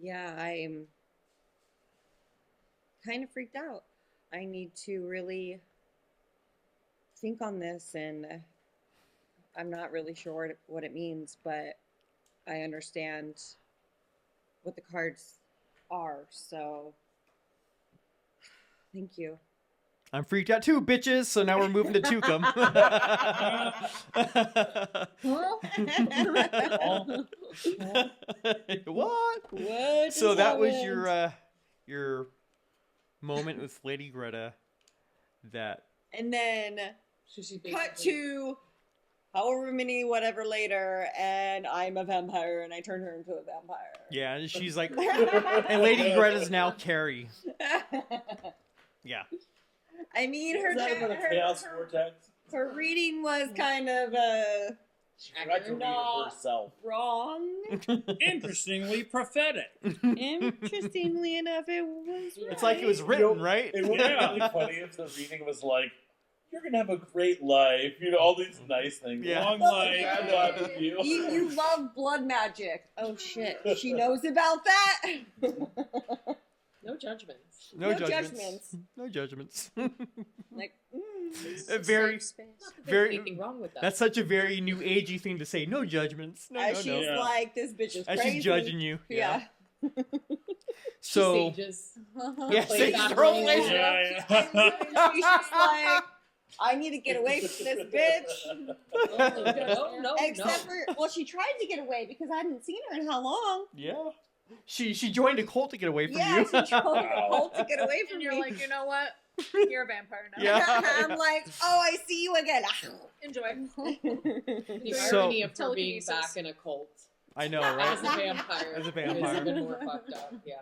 Yeah, I'm kind of freaked out. I need to really think on this, and I'm not really sure what it means, but I understand what the cards are, so thank you. I'm freaked out too, bitches. So now we're moving to Tukum. What? What? So that was your moment with Lady Greta. That And then So she cut basically- to however many whatever later, and I'm a vampire, and I turn her into a vampire. yeah, and she's like, and Lady Greta's now Carrie. Yeah. I mean, Is that about a chaos vortex? her reading was kind of She forgot to read it herself. wrong. Interestingly prophetic. Interestingly enough, it was. It's like it was written, right? It would be really funny if the reading was like, "You're gonna have a great life," all these nice things. Yeah. Long Life. bad luck with you. You love blood magic. Oh shit, she knows about that. No judgments. No No judgments. judgments. No judgments. Like, It's a Very- safe space. Not that Very- there's anything wrong with that. That's such a very new agey thing to say. No judgments. No, as no, she's no. Yeah. like, this bitch is As crazy. she's judging you. Yeah. So Sages. yeah, Play sage that throw role. away. Yeah, She's just like, I need to get away from this bitch. No. Except for, well, she tried to get away because I hadn't seen her in how long. Yeah. She joined a cult to get away from Yeah, you. she tried to get away from And you're me. like, you know what? You're a vampire now. Yeah. I'm like, oh, I see you again. Enjoy. The So- irony of her being Telekinesis. back in a cult I know, as right? a vampire. As a Is vampire. even more fucked up. Yeah.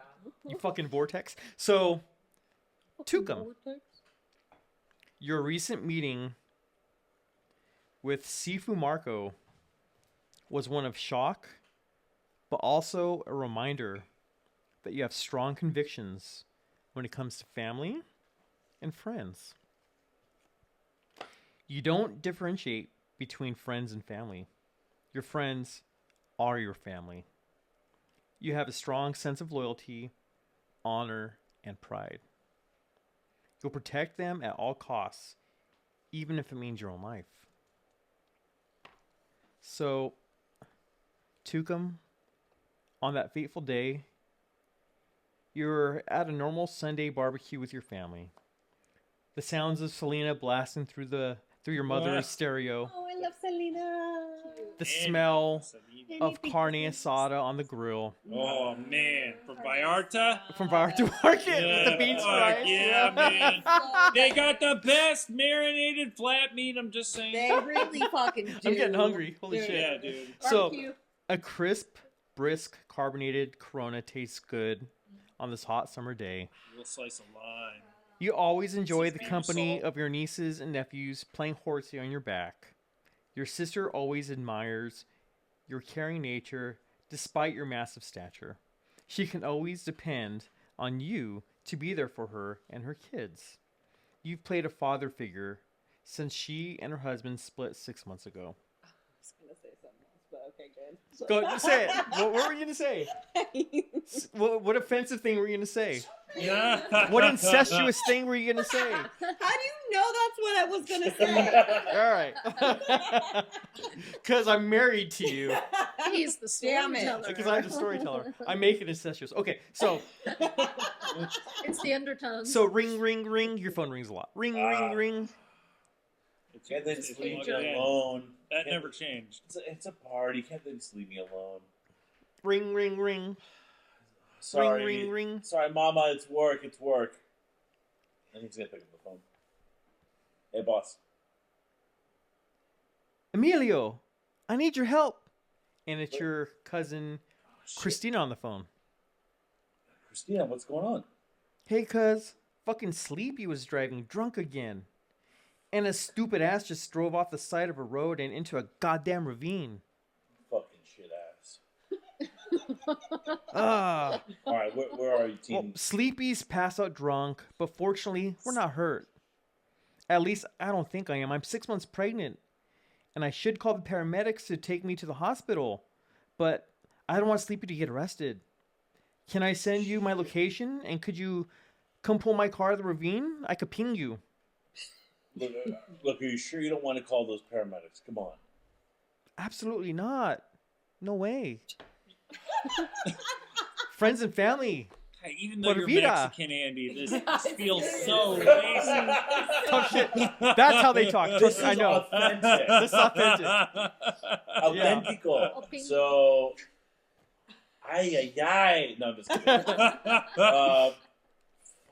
You fucking vortex. So, Tukum, your recent meeting with Sifu Marco was one of shock, but also a reminder that you have strong convictions when it comes to family and friends. You don't differentiate between friends and family. Your friends are your family. You have a strong sense of loyalty, honor, and pride. You'll protect them at all costs, even if it means your own life. So, Tukum, on that fateful day, you're at a normal Sunday barbecue with your family. The sounds of Selena blasting through your mother's stereo. Oh, I love Selena. The smell of carne asada on the grill. Oh man, from Vallarta. From Vallarta Market with the beans fuck fries. yeah, man. They got the best marinated flat meat. I'm just saying. They really fucking do. I'm getting hungry. Holy Dude. shit. Yeah, dude. So, Barbecue. a crisp, brisk, carbonated Corona tastes good on this hot summer day. A little slice of lime. You always enjoy the Seasoning, company salt. of your nieces and nephews playing horsey on your back. Your sister always admires your caring nature despite your massive stature. She can always depend on you to be there for her and her kids. You've played a father figure since she and her husband split 6 months ago. I was gonna say something else, but okay, good. Go say it. What were you going to say? What offensive thing were you going to say? What incestuous thing were you going to say? How do you know that's what I was gonna say? All right. Because I'm married to you. He's the Damn it. storyteller. Because I'm the storyteller. I make it incestuous. Okay, so It's the undertones. so ring, ring, ring. Your phone rings a lot. Ring, ring, ring. Can't they It's just leave me okay. alone? That Can't- never changed. It's a party. Can't they just leave me alone? Ring, ring, ring. Sorry. Ring, ring, ring. Sorry, Mama. It's work. It's work. And he's gonna pick up the phone. Hey, boss. Emilio, I need your help. And it's What? your cousin Oh, shit. Christina on the phone. Christina, what's going on? Hey, cuz. Fucking Sleepy was driving drunk again. And a stupid ass just drove off the side of a road and into a goddamn ravine. Fucking shit ass. Ah. All right, where are you, Well, team? Sleepy's passed out drunk, but fortunately, we're not hurt. At least, I don't think I am. I'm 6 months pregnant. And I should call the paramedics to take me to the hospital. But I don't want Sleepy to get arrested. Can I send you my location? And could you come pull my car out of the ravine? I could ping you. Look, are you sure you don't want to call those paramedics? Come on. Absolutely not. No way. Friends and family. Hey, even though Por you're vida. Mexican, Andy, this feels so amazing. Oh shit. That's how they talk. This I is know. authentic. This is authentic. Authentico. pink. So, ay, ay, ay. No, I'm just kidding.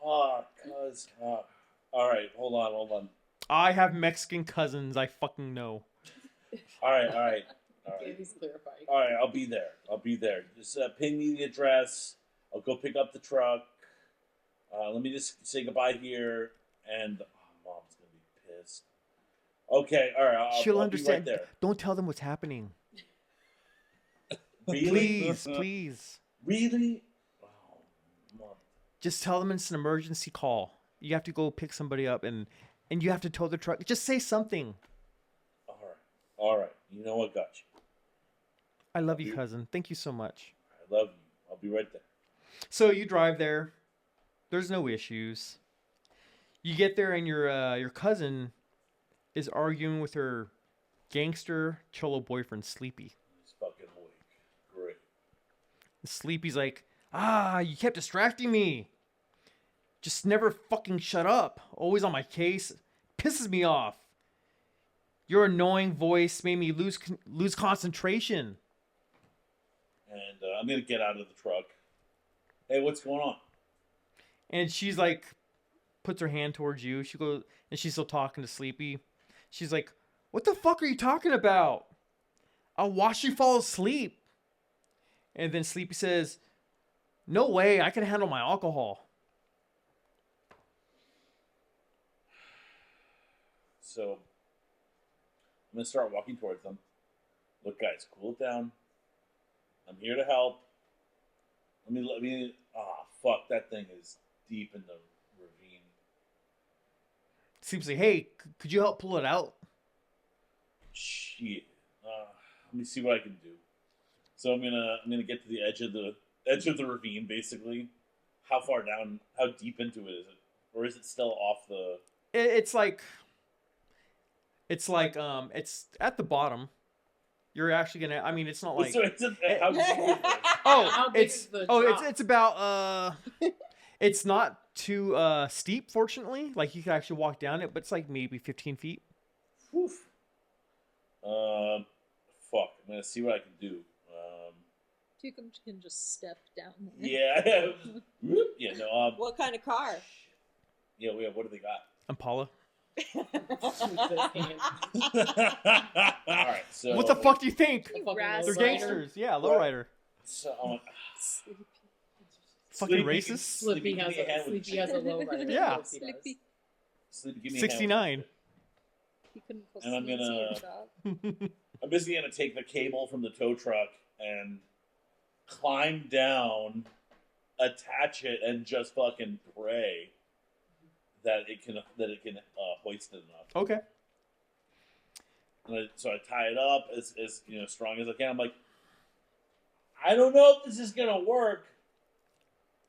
Fuck, cuz. All right, hold on. I have Mexican cousins. I fucking know. All right. Okay, he's clarifying. All right, I'll be there. Just ping me the address. I'll go pick up the truck. Let me just say goodbye here. And Mom's going to be pissed. Okay, all right. She'll I'll understand. be right there. Don't tell them what's happening. Really? Please. Really? Oh, Mom. Just tell them it's an emergency call. You have to go pick somebody up and you have to tow the truck. Just say something. All right. You know what? Got you. I love you, cousin. Thank you so much. I love you. I'll be right there. So you drive there. There's no issues. You get there and your cousin is arguing with her gangster cholo boyfriend Sleepy. He's fucking awake. Great. Sleepy's like, you kept distracting me. Just never fucking shut up. Always on my case. Pisses me off. Your annoying voice made me lose concentration. And I'm going to get out of the truck. Hey, what's going on? And she's like, puts her hand towards you. She goes, and she's still talking to Sleepy. She's like, what the fuck are you talking about? I'll watch you fall asleep. And then Sleepy says, no way, I can handle my alcohol. So I'm going to start walking towards them. Look, guys, cool it down. I'm here to help. Let me. Fuck, that thing is deep in the ravine. Sleepy's like, hey, could you help pull it out? Shit. Let me see what I can do. So I'm gonna get to the edge of the ravine, basically. How far down? How deep into it is it, or is it still off the? It's like, it's at the bottom. You're actually gonna. I mean, it's not like. So how do you do this? How big is the drop? It's about it's not too steep, fortunately. Like you can actually walk down it, but it's like maybe 15 feet. Woof. Fuck. I'm gonna see what I can do. Tukum can just step down there. Yeah. Yeah. No. What kind of car? Yeah. What do they got? Impala. All right. So. What the fuck do you think? You Fucking ras- They're lowrider. gangsters. Yeah, lowrider. So. Fucking Sleepy- racist. Sleepy has give me hand a with Sleepy has a low rider. Yeah. Of course he does. Sleepy. Sleepy, give me a hand with 69. He couldn't pull And I'm sleeves gonna- in your job. I'm basically gonna take the cable from the tow truck and climb down, attach it, and just fucking pray that it can hoist it enough. Okay. And so I tie it up as strong as I can. I'm like, I don't know if this is gonna work,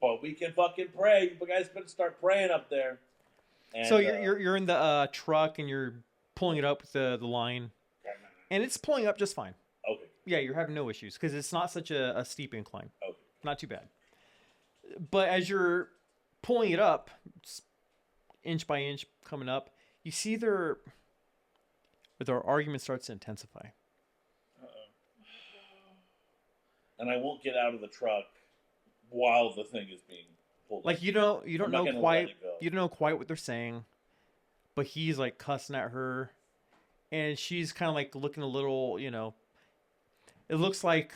but we can fucking pray. You guys better start praying up there. And, So you're in the truck and you're pulling it up with the line, and it's pulling up just fine. okay. Yeah, you're having no issues because it's not such a steep incline. Okay. Not too bad. But as you're pulling it up, it's inch by inch coming up, you see their argument starts to intensify. And I won't get out of the truck while the thing is being pulled. Like you don't I'm not know gonna quite let it go. you don't know quite what they're saying, but he's like cussing at her, and she's kind of like looking a little, it looks like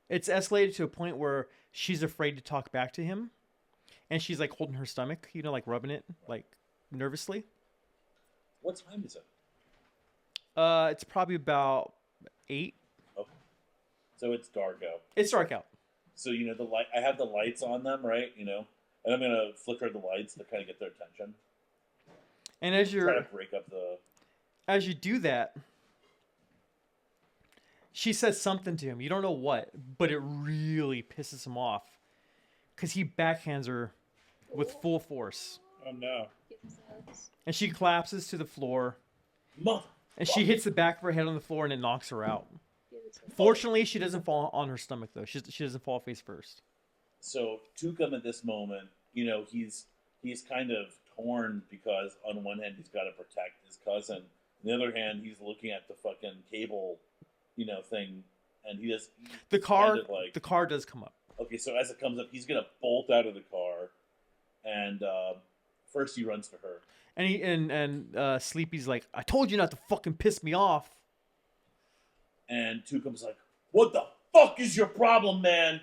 it's escalated to a point where she's afraid to talk back to him, and she's like holding her stomach, like rubbing it like nervously. What time is it? It's probably about 8. Okay. So it's dark out. It's dark out. So the light. I have the lights on them, right? And I'm gonna flicker the lights to kind of get their attention. And as Try to break up the. you do that, she says something to him. You don't know what, but it really pisses him off because he backhands her with full force, Oh no. Get his ass. and she collapses to the floor, Mother. and she hits the back of her head on the floor, and it knocks her out. Get his ass. Fortunately, she doesn't fall on her stomach though. She doesn't fall face first. So Tukum at this moment, he's kind of torn because on one hand he's got to protect his cousin, on the other hand he's looking at the fucking cable, thing, and he's The car kind of like, the car does come up. okay, so as it comes up, he's gonna bolt out of the car, and first he runs to her. And he Sleepy's like, I told you not to fucking piss me off. And Tukum's like, "What the fuck is your problem, man?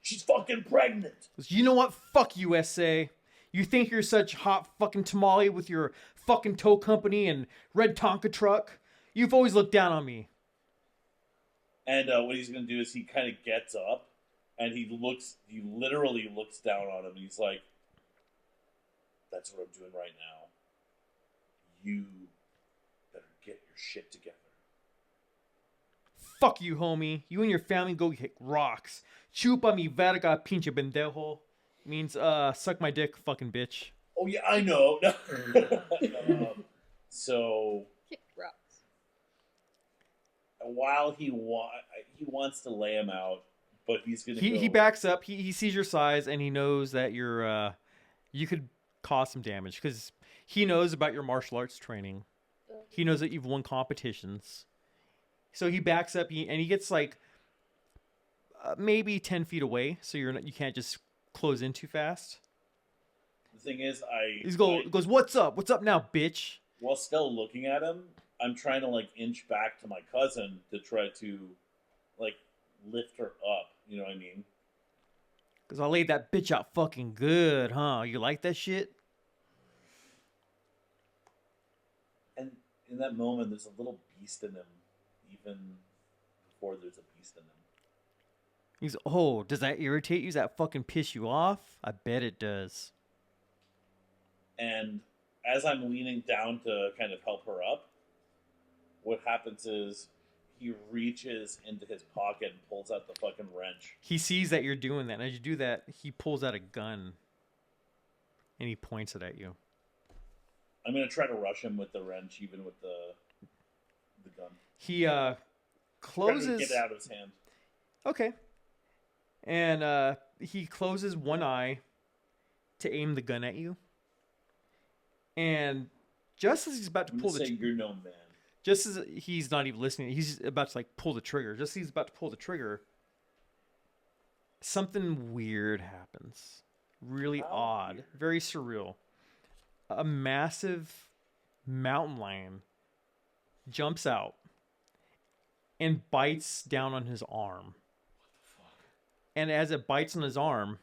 She's fucking pregnant." You know what? Fuck you, SA. You think you're such hot fucking tamale with your fucking tow company and red Tonka truck? You've always looked down on me. And what he's gonna do is he kind of gets up, and he literally looks down on him, and he's like, "That's what I'm doing right now. You better get your shit together." Fuck you, homie. You and your family go kick rocks. Chupa mi verga, pinche pendejo. Means, suck my dick, fucking bitch. Oh yeah, I know. So Kick rocks. while he wants to lay him out, but he's gonna. He backs up. He sees your size, and he knows that you're, you could cause some damage. Because he knows about your martial arts training. He knows that you've won competitions. So he backs up, and he gets like maybe 10 feet away, so you can't just close in too fast. The thing is, He goes, "What's up? What's up now, bitch?" while still looking at him, I'm trying to inch back to my cousin to try to lift her up. You know what I mean? Because I laid that bitch out fucking good, huh? You like that shit? And in that moment, there's a little beast in him, even before there's a beast in him. He's, oh, does that irritate you? Does that fucking piss you off? I bet it does. And as I'm leaning down to kind of help her up, what happens is he reaches into his pocket and pulls out the fucking wrench. He sees that you're doing that, and as you do that, he pulls out a gun, and he points it at you. I'm gonna try to rush him with the wrench, even with the gun. He closes. Get it out of his hand. Okay. And he closes one eye to aim the gun at you. And just as he's about to pull the you're no man. just as he's not even listening, he's about to like pull the trigger. Just as he's about to pull the trigger, something weird happens. Really odd, weird. Very surreal. A massive mountain lion jumps out and bites down on his arm. What the fuck? And as it bites on his arm,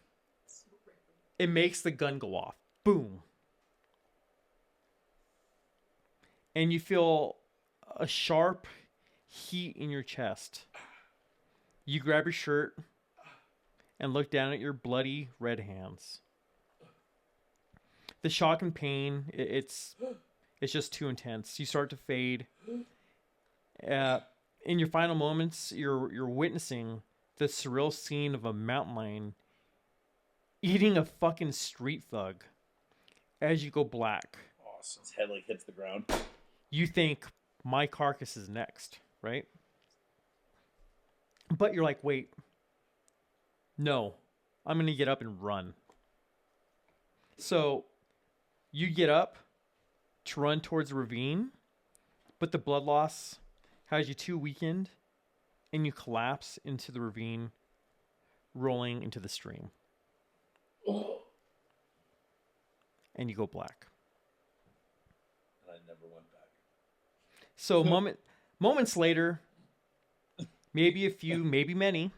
it makes the gun go off. Boom. And you feel a sharp heat in your chest. You grab your shirt and look down at your bloody red hands. The shock and pain, it's just too intense. You start to fade. In your final moments, you're witnessing the surreal scene of a mountain lion eating a fucking street thug as you go black. Awesome. His head like hits the ground. You think my carcass is next, right? But you're like, wait, no, I'm going to get up and run. So you get up to run towards the ravine, but the blood loss has you too weakened, and you collapse into the ravine, rolling into the stream. And you go black. And I never went back. So moments later, maybe a few, maybe many,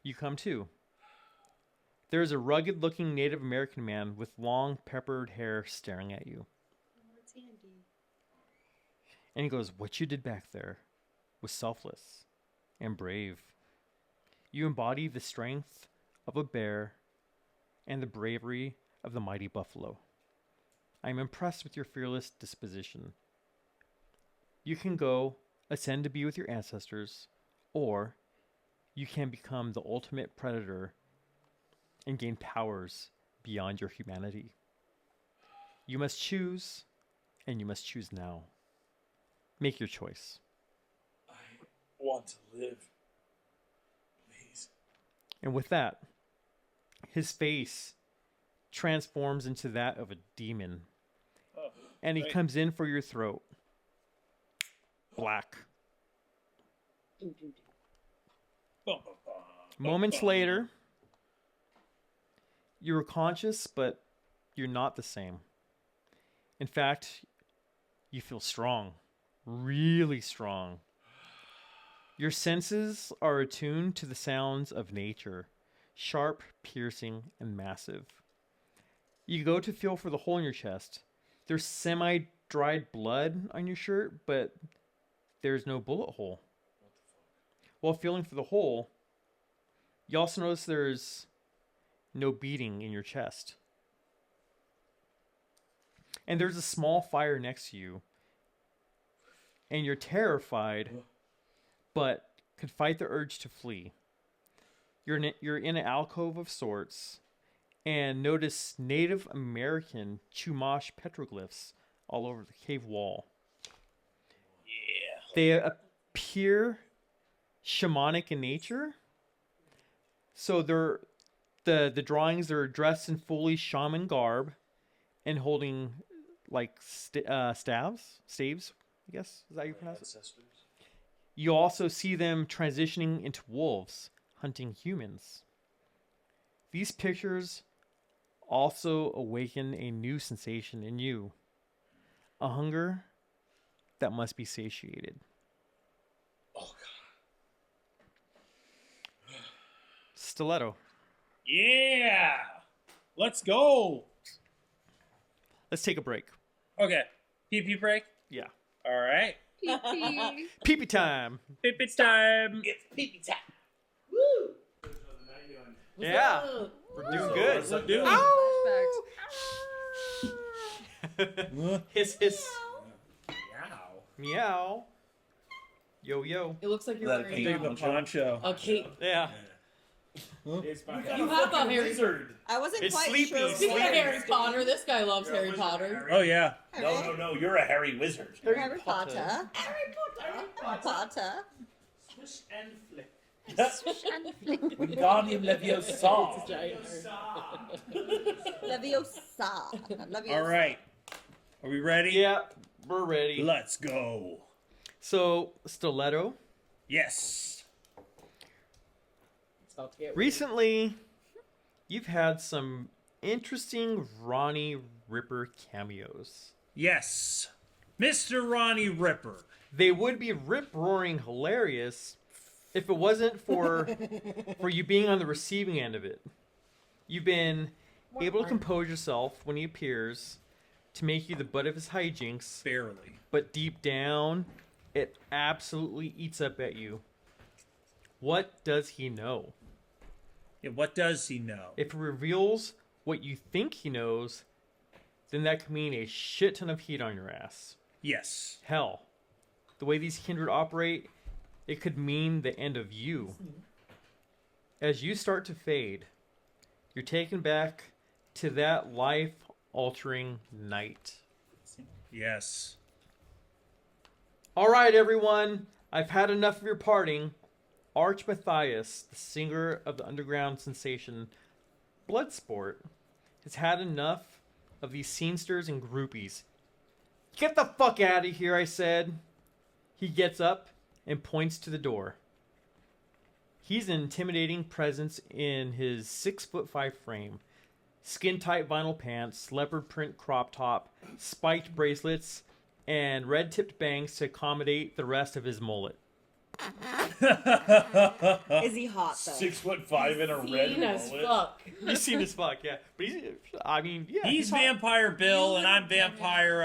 you come to. There is a rugged-looking Native American man with long, peppered hair staring at you. Oh, it's Andy. And he goes, "What you did back there was selfless and brave. You embody the strength of a bear and the bravery of the mighty buffalo. I am impressed with your fearless disposition. You can go ascend to be with your ancestors, or you can become the ultimate predator and gain powers beyond your humanity. You must choose, and you must choose now. Make your choice." I want to live. Please. And with that, his face transforms into that of a demon. Oh, and he right. comes in for your throat. Black. Bum, bum, bum, Moments bum. later, you were conscious, but you're not the same. In fact, you feel strong. Really strong. Your senses are attuned to the sounds of nature. Sharp, piercing, and massive. You go to feel for the hole in your chest. There's semi-dried blood on your shirt, but there's no bullet hole. What the fuck? While feeling for the hole, you also notice there's no beating in your chest. And there's a small fire next to you. And you're terrified, but could fight the urge to flee. You're in an alcove of sorts, and notice Native American Chumash petroglyphs all over the cave wall. Yeah. They appear shamanic in nature. So they're the drawings are dressed in fully shaman garb and holding like staves, I guess. Is that how you pronounce it? Ancestors. You also see them transitioning into wolves, hunting humans. These pictures also awaken a new sensation in you. A hunger that must be satiated. Oh, God. Stiletto. Yeah! Let's go! Let's take a break. Okay. Pee-pee break? Yeah. Alright. Pee-pee. Pee-pee time. Pee-pee time! It's pee-pee time. Yeah. We're doing good. What's up, dude? Flashbacks. Hiss, hiss. Meow. Meow. Yo, yo. It looks like you're That wearing pink The poncho. a cape. Yeah. It's my You have a Harry wizard. I wasn't It's quite sleepy. sure. Speaking of what Harry it was. Potter, this guy loves You're a Harry wizard, Potter. Harry. Oh yeah. No, you're a Harry wizard. Harry Potter. Harry Potter. Swish and flick. Wingardium Leviosa. It's a giant Leviosa. Leviosa. All right. Are we ready? Yeah, we're ready. Let's go. So, Stiletto. Yes. It's about to get weird. Recently, you've had some interesting Ronnie Ripper cameos. Yes. Mr. Ronnie Ripper. They would be rip-roaring hilarious if it wasn't for you being on the receiving end of it. You've been able to compose yourself when he appears to make you the butt of his hijinks, Barely. but deep down, it absolutely eats up at you. What does he know? Yeah, what does he know? If it reveals what you think he knows, then that could mean a shit ton of heat on your ass. Yes. Hell, the way these kindred operate, it could mean the end of you. As you start to fade, you're taken back to that life-altering night. Yes. All right, everyone, I've had enough of your parting. Arch Matthias, the singer of the underground sensation Bloodsport, has had enough of these scenesters and groupies. Get the fuck out of here, I said. He gets up and points to the door. He's an intimidating presence in his 6'5" frame. Skin-tight vinyl pants, leopard print crop top, spiked bracelets, and red-tipped bangs to accommodate the rest of his mullet. Is he hot though? 6'5" in a red Mean as mullet. fuck. He's seen as fuck, yeah. But yeah. He's Vampire Bill, and I'm Vampire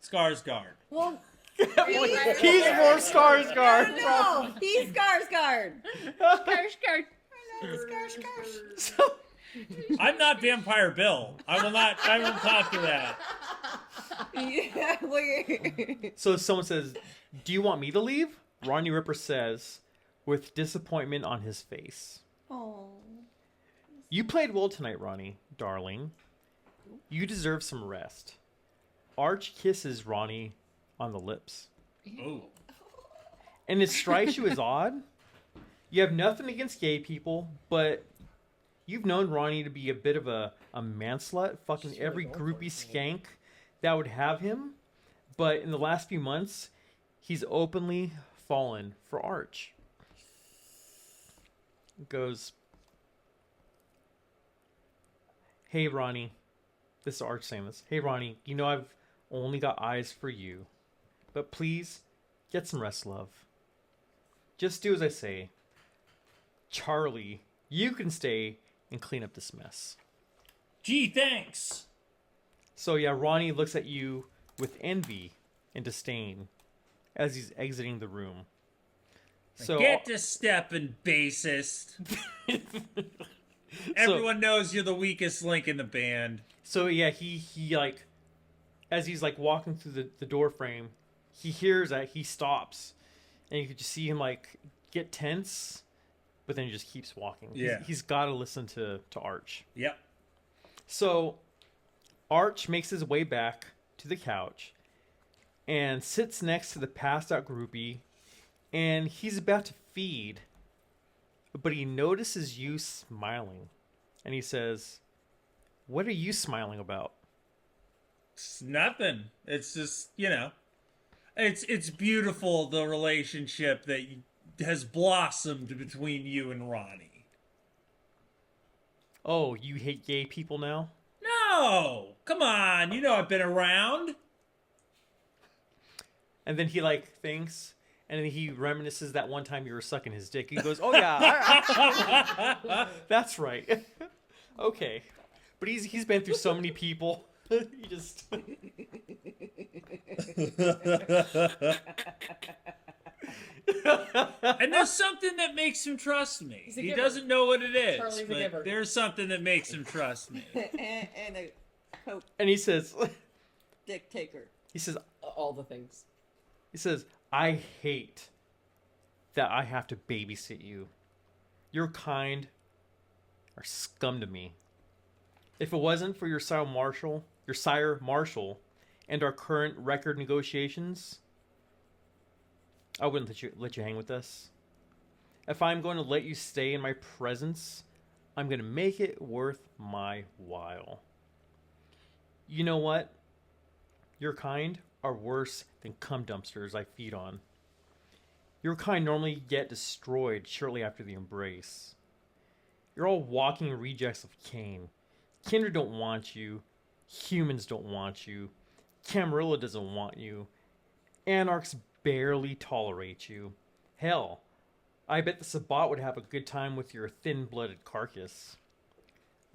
Skarsgård. Well, He's more Skarsgård. no, he's Skarsgård. Skarsgård. So, I'm not Vampire Bill. I will not talk to that. Yeah, we're... so someone says, "Do you want me to leave?" Ronnie Ripper says, with disappointment on his face. Oh. You played well tonight, Ronnie, darling. You deserve some rest. Arch kisses Ronnie on the lips. Oh. And it strikes you as odd. You have nothing against gay people, but you've known Ronnie to be a bit of a man-slut, fucking every groupie skank that would have him. But in the last few months, he's openly fallen for Arch. Goes, "Hey, Ronnie." This is Arch saying this. "Hey, Ronnie, you know I've only got eyes for you. But please, get some rest, love. Just do as I say. Charlie, you can stay and clean up this mess." Gee, thanks. So yeah, Ronnie looks at you with envy and disdain as he's exiting the room. So Get to stepping, bassist. Everyone knows you're the weakest link in the band. So yeah, he like, as he's like walking through the door frame, he hears that, he stops, and you can just see him like get tense, but then he just keeps walking. Yeah. He's got to listen to Arch. Yep. So Arch makes his way back to the couch and sits next to the passed out groupie, and he's about to feed, but he notices you smiling, and he says, "What are you smiling about?" It's nothing. It's just, it's beautiful, the relationship that has blossomed between you and Ronnie. "Oh, you hate gay people now?" No! Come on, I've been around. And then he like thinks, and then he reminisces that one time you were sucking his dick. He goes, "Oh yeah, that's right." Okay, but he's been through so many people. He just And there's something that makes him trust me. He's a He giver. doesn't know what it is, Charlie's a but giver. there's something that makes him trust me. and a coke and he says, dick taker. he says, All the things. "I hate that I have to babysit you. You're kind, are scum to me. If it wasn't for your sire Marshall, and our current record negotiations, I wouldn't let you hang with us. If I'm going to let you stay in my presence, I'm going to make it worth my while. You know what? Your kind are worse than cum dumpsters I feed on. Your kind normally get destroyed shortly after the embrace. You're all walking rejects of Cain. Kindred don't want you. Humans don't want you. Camarilla doesn't want you. Anarchs barely tolerate you. Hell, I bet the Sabbat would have a good time with your thin-blooded carcass.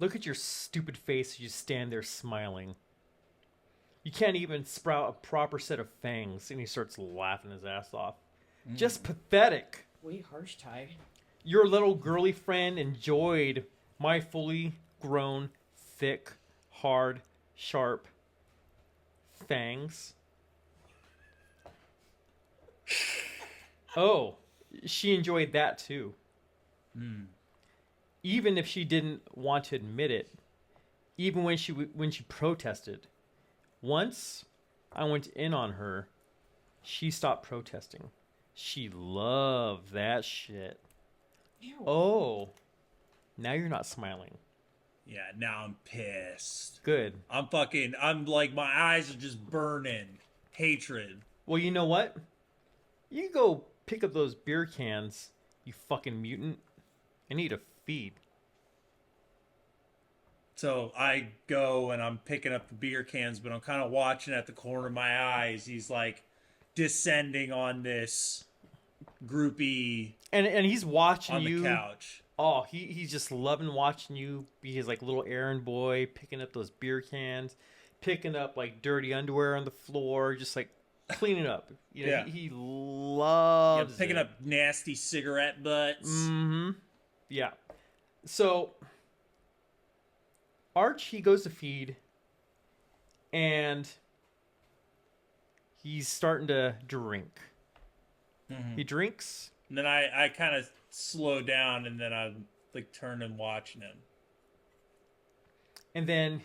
Look at your stupid face as you stand there smiling. You can't even sprout a proper set of fangs, and he starts laughing his ass off. Just pathetic. Way harsh, Ty. Your little girly friend enjoyed my fully grown, thick, hard, sharp fangs. Oh, she enjoyed that too. Even if she didn't want to admit it. Even when she protested. Once I went in on her, she stopped protesting. She loved that shit. Ew. Oh, now you're not smiling. Yeah, now I'm pissed. Good. I'm like, my eyes are just burning. Hatred. Well, you know what? You go pick up those beer cans, you fucking mutant, and eat a feed. So I go and I'm picking up the beer cans, but I'm kind of watching at the corner of my eyes. He's like descending on this groupie And he's watching on you. the couch. Oh, he's just loving watching you be his like little errand boy, picking up those beer cans, picking up like dirty underwear on the floor, just like cleaning up. You know, Yeah. he loves Picking it. up nasty cigarette butts. Mm-hmm. Yeah. So Arch, he goes to feed, and he's starting to drink. Mhm. He drinks. And then I kind of slow down, and then I like turn and watching him. And then,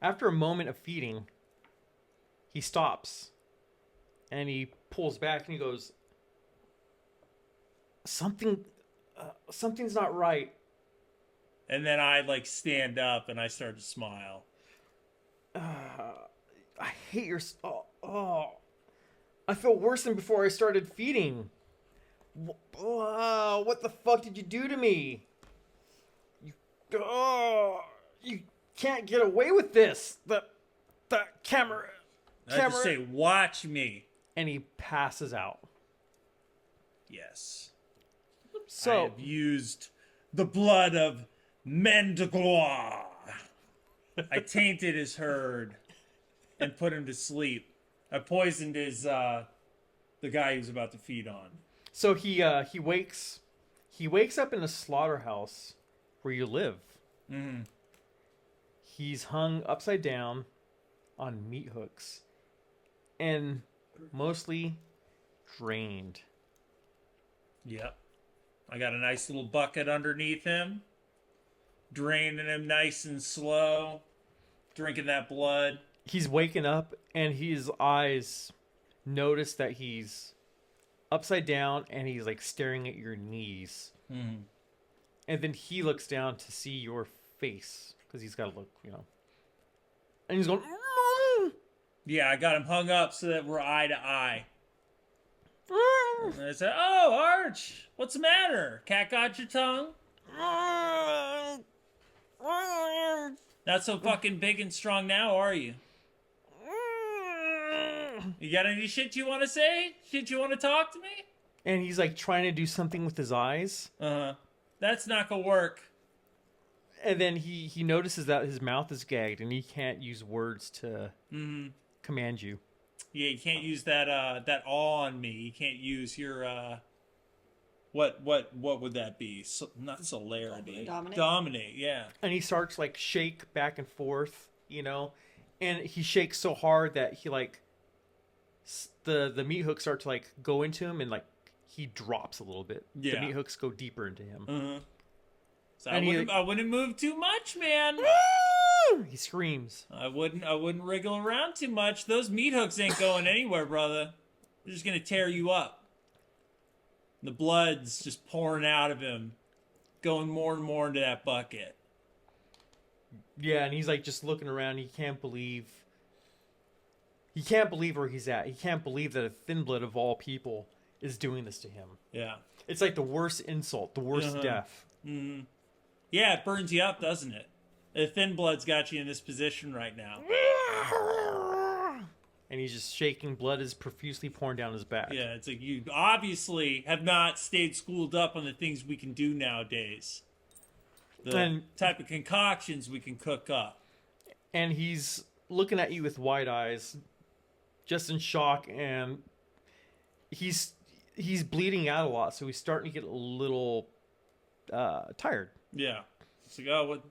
after a moment of feeding, he stops. And he pulls back and he goes, something's not right. And then I like stand up and I start to smile. I hate your... I feel worse than before I started feeding. What the fuck did you do to me? You can't get away with this. The camera... I just say, watch me. And he passes out. Yes. I So, have used the blood of Mendigloire. I tainted his herd and put him to sleep. I poisoned his the guy he was about to feed on. so he wakes up in a slaughterhouse where you live. Mm-hmm. He's hung upside down on meat hooks and mostly drained. Yep. I got a nice little bucket underneath him, draining him nice and slow, drinking that blood. He's waking up and his eyes notice that he's upside down and he's like staring at your knees. Mm-hmm. And then he looks down to see your face because he's got to look, you know. And he's going, Yeah, I got him hung up so that we're eye to eye. And I said, "Oh, Arch, what's the matter? Cat got your tongue? Not so fucking big and strong now, are you? You got any shit you want to say? Shit you want to talk to me?" and he's like trying to do something with his eyes. That's not gonna work. And then he notices that his mouth is gagged and he can't use words to command you. Yeah, you can't use that awe on me. You can't use your what would that be? Not celerity. Dominate, yeah. And he starts like shake back and forth, you know, and he shakes so hard that he like the meat hooks start to like go into him and like he drops a little bit. Yeah. The meat hooks go deeper into him. So And I wouldn't move too much, man. He screams. I wouldn't wriggle around too much. Those meat hooks ain't going anywhere, brother. They're just gonna tear you up. The blood's just pouring out of him, going more and more into that bucket. Yeah, and he's like just looking around. He can't believe where he's at. He can't believe that a thin blood of all people is doing this to him. Yeah. It's like the worst insult, the worst death. Mm-hmm. Yeah, it burns you up, doesn't it? The thin blood's got you in this position right now. And he's just shaking. Blood is profusely pouring down his back. Yeah, it's like you obviously have not stayed schooled up on the things we can do nowadays. The type of concoctions we can cook up. And he's looking at you with wide eyes, just in shock, and he's bleeding out a lot, so he's starting to get a little tired. Yeah. It's like, oh, what?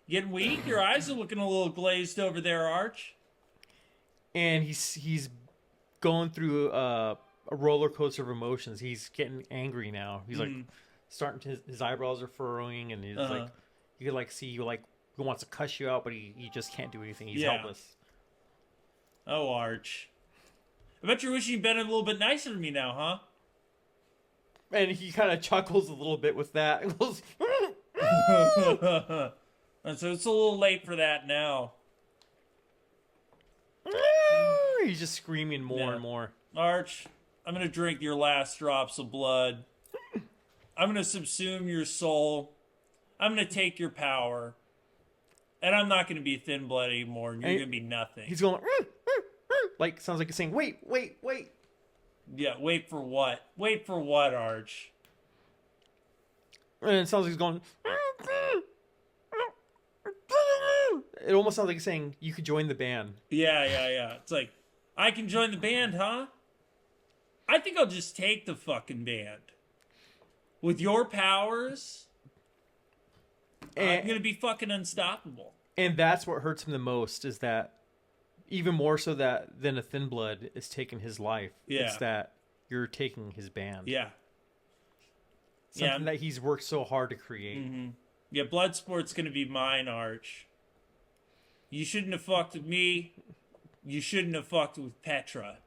Getting weak? Your eyes are looking a little glazed over there, Arch. And he's going through a roller coaster of emotions. He's getting angry now. He's like starting to, his eyebrows are furrowing, and he's like, you could like see he wants to cuss you out, but he just can't do anything. He's helpless. Oh, Arch. I bet you're wishing you'd been a little bit nicer to me now, huh? And he kind of chuckles a little bit with that. And goes, and so it's a little late for that now. he's just screaming more and more. Arch, I'm going to drink your last drops of blood. I'm going to subsume your soul. I'm going to take your power. And I'm not going to be thin blood anymore, and you're going to be nothing. He's going, like, sounds like he's saying, wait. Yeah, wait for what? Wait for what, Arch? And it sounds like he's going, it almost sounds like he's saying, you could join the band. Yeah. It's like, I can join the band, huh? I think I'll just take the fucking band. With your powers, I'm going to be fucking unstoppable. And that's what hurts him the most, is that even more so than a thin blood is taking his life. Yeah. It's that you're taking his band. Yeah. Something that he's worked so hard to create. Mm-hmm. Yeah, Bloodsport's going to be mine, Arch. You shouldn't have fucked with me. You shouldn't have fucked with Petra.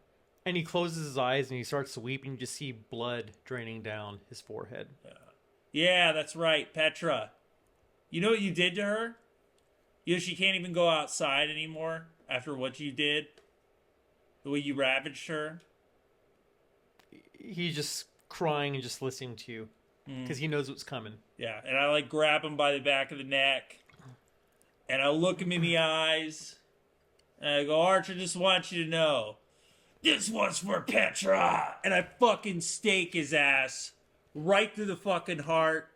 And he closes his eyes and he starts weeping. You just see blood draining down his forehead. Yeah, that's right, Petra. You know what you did to her? You know she can't even go outside anymore after what you did? The way you ravaged her? He's just crying and just listening to you. Because he knows what's coming. Yeah, and I like grab him by the back of the neck. And I look him in the eyes. And I go, Arch, I just want you to know. This one's for Petra! And I fucking stake his ass right through the fucking heart.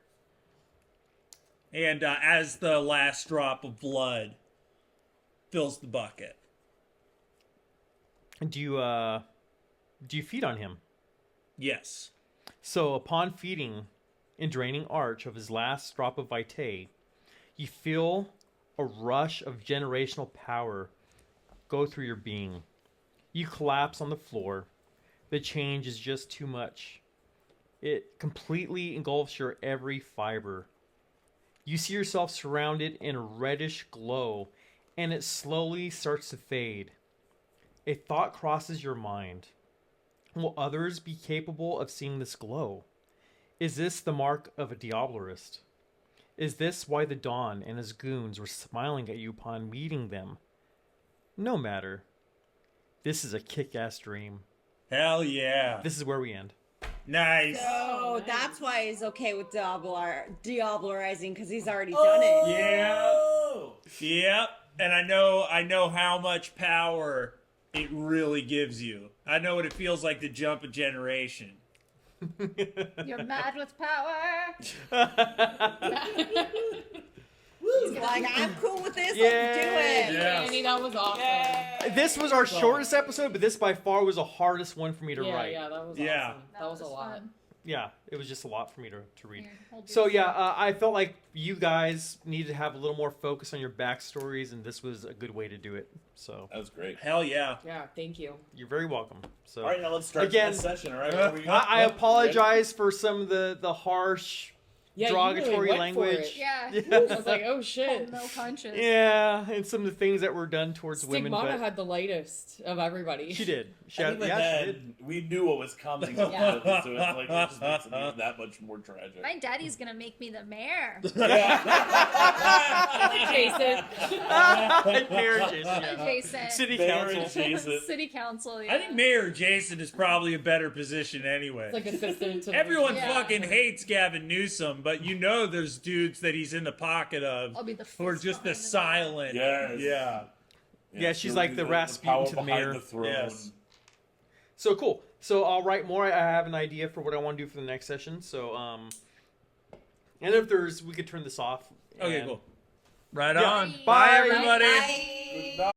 And as the last drop of blood fills the bucket. Do you feed on him? Yes. So upon feeding and draining Arch of his last drop of vitae, you feel a rush of generational power go through your being. You collapse on the floor. The change is just too much. It completely engulfs your every fiber. You see yourself surrounded in a reddish glow, and it slowly starts to fade. A thought crosses your mind. Will others be capable of seeing this glow? Is this the mark of a Diablerist? Is this why the Dawn and his goons were smiling at you upon meeting them? No matter. This is a kick-ass dream. Hell yeah. This is where we end. Nice. So that's why he's okay with Diablerizing, because he's already done it. Yeah. Yep. And I know how much power it really gives you. I know what it feels like to jump a generation. You're mad with power. He's like, I'm cool with this. Yeah. Let's do it. Yeah. Annie, that was awesome. This was our shortest episode, but this by far was the hardest one for me to write. Yeah, that was Yeah. awesome. That was a lot. fun. Yeah, it was just a lot for me to read. Here, hold So yours. yeah, I felt like you guys needed to have a little more focus on your backstories, and this was a good way to do it. So That was great. Hell yeah. Yeah, thank you. you're very welcome. So All right, now let's start Again, the session. All right, uh, what we I got? apologize for some of the harsh Yeah, you derogatory really went for language. it. Yeah. I was like, oh shit. No punches. Yeah, and some of the things that were done towards women. Stigmata But had the lightest of everybody. she did. She And had, even yeah, she then, did. we knew what was coming. Yeah. So it's like, it just makes it even that much more tragic. My daddy's gonna make me the mayor. Jason. Mayor Jason, yeah. Jason. City Mayor council. Jason. City council. Yeah. I think Mayor Jason is probably a better position anyway. It's like assistant to the Everyone Yeah. fucking hates Gavin Newsom, but you know there's dudes that he's in the pocket of I'll be the who are fist just the behind the silent. Yes. Yeah. Yeah, she's she'll like be the Rasputin power to the behind mayor. The throne. Yes. So cool. So I'll write more. I have an idea for what I want to do for the next session. So and if there's, we could turn this off. Okay, and- cool. Right Yeah. on. Bye, everybody. Bye. Good night.